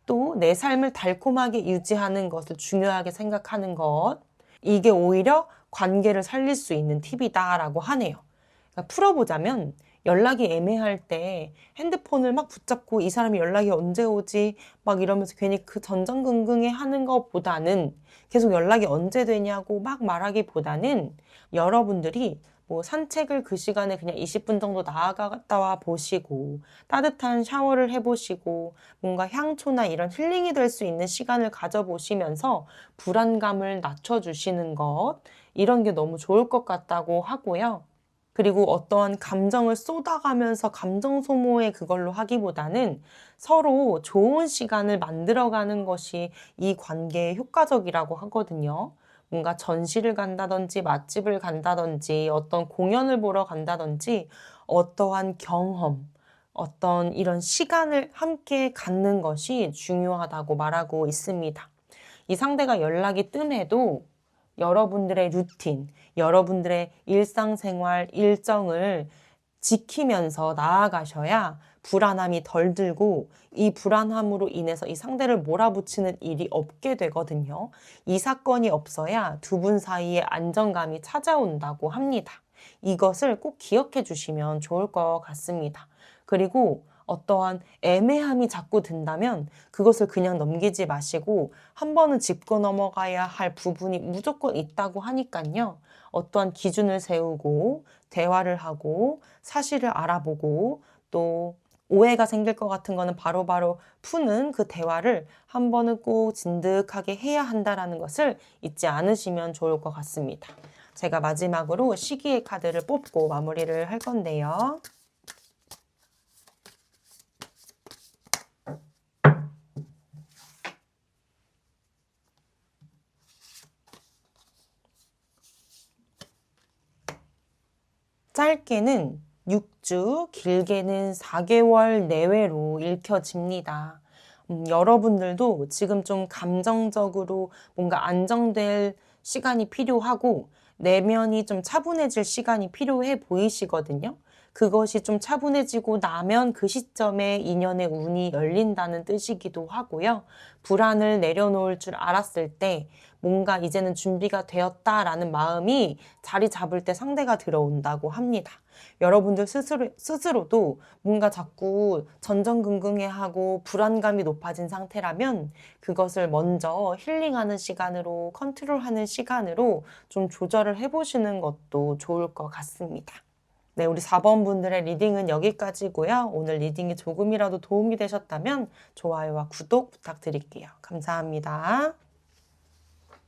또 내 삶을 달콤하게 유지하는 것을 중요하게 생각하는 것, 이게 오히려 관계를 살릴 수 있는 팁이다라고 하네요. 그러니까 풀어보자면 연락이 애매할 때 핸드폰을 막 붙잡고 이 사람이 연락이 언제 오지 막 이러면서 괜히 그 전전긍긍해 하는 것보다는 계속 연락이 언제 되냐고 막 말하기보다는 여러분들이 뭐 산책을 그 시간에 그냥 20분 정도 나아갔다 와 보시고 따뜻한 샤워를 해보시고 뭔가 향초나 이런 힐링이 될 수 있는 시간을 가져보시면서 불안감을 낮춰주시는 것, 이런 게 너무 좋을 것 같다고 하고요. 그리고 어떠한 감정을 쏟아가면서 감정 소모에 그걸로 하기보다는 서로 좋은 시간을 만들어가는 것이 이 관계에 효과적이라고 하거든요. 뭔가 전시를 간다든지 맛집을 간다든지 어떤 공연을 보러 간다든지 어떠한 경험, 어떤 이런 시간을 함께 갖는 것이 중요하다고 말하고 있습니다. 이 상대가 연락이 뜸해도 여러분들의 루틴, 여러분들의 일상생활 일정을 지키면서 나아가셔야 불안함이 덜 들고 이 불안함으로 인해서 이 상대를 몰아붙이는 일이 없게 되거든요. 이 사건이 없어야 두 분 사이에 안정감이 찾아온다고 합니다. 이것을 꼭 기억해 주시면 좋을 것 같습니다. 그리고 어떠한 애매함이 자꾸 든다면 그것을 그냥 넘기지 마시고 한 번은 짚고 넘어가야 할 부분이 무조건 있다고 하니까요. 어떠한 기준을 세우고 대화를 하고 사실을 알아보고 또 오해가 생길 것 같은 거는 바로바로 푸는 그 대화를 한 번은 꼭 진득하게 해야 한다는 것을 잊지 않으시면 좋을 것 같습니다. 제가 마지막으로 시기의 카드를 뽑고 마무리를 할 건데요. 짧게는 6주, 길게는 4개월 내외로 읽혀집니다. 여러분들도 지금 좀 감정적으로 뭔가 안정될 시간이 필요하고 내면이 좀 차분해질 시간이 필요해 보이시거든요. 그것이 좀 차분해지고 나면 그 시점에 인연의 운이 열린다는 뜻이기도 하고요. 불안을 내려놓을 줄 알았을 때 뭔가 이제는 준비가 되었다라는 마음이 자리 잡을 때 상대가 들어온다고 합니다. 여러분들 스스로도 뭔가 자꾸 전전긍긍해하고 불안감이 높아진 상태라면 그것을 먼저 힐링하는 시간으로 컨트롤하는 시간으로 좀 조절을 해보시는 것도 좋을 것 같습니다. 네, 우리 4번 분들의 리딩은 여기까지고요. 오늘 리딩이 조금이라도 도움이 되셨다면 좋아요와 구독 부탁드릴게요. 감사합니다.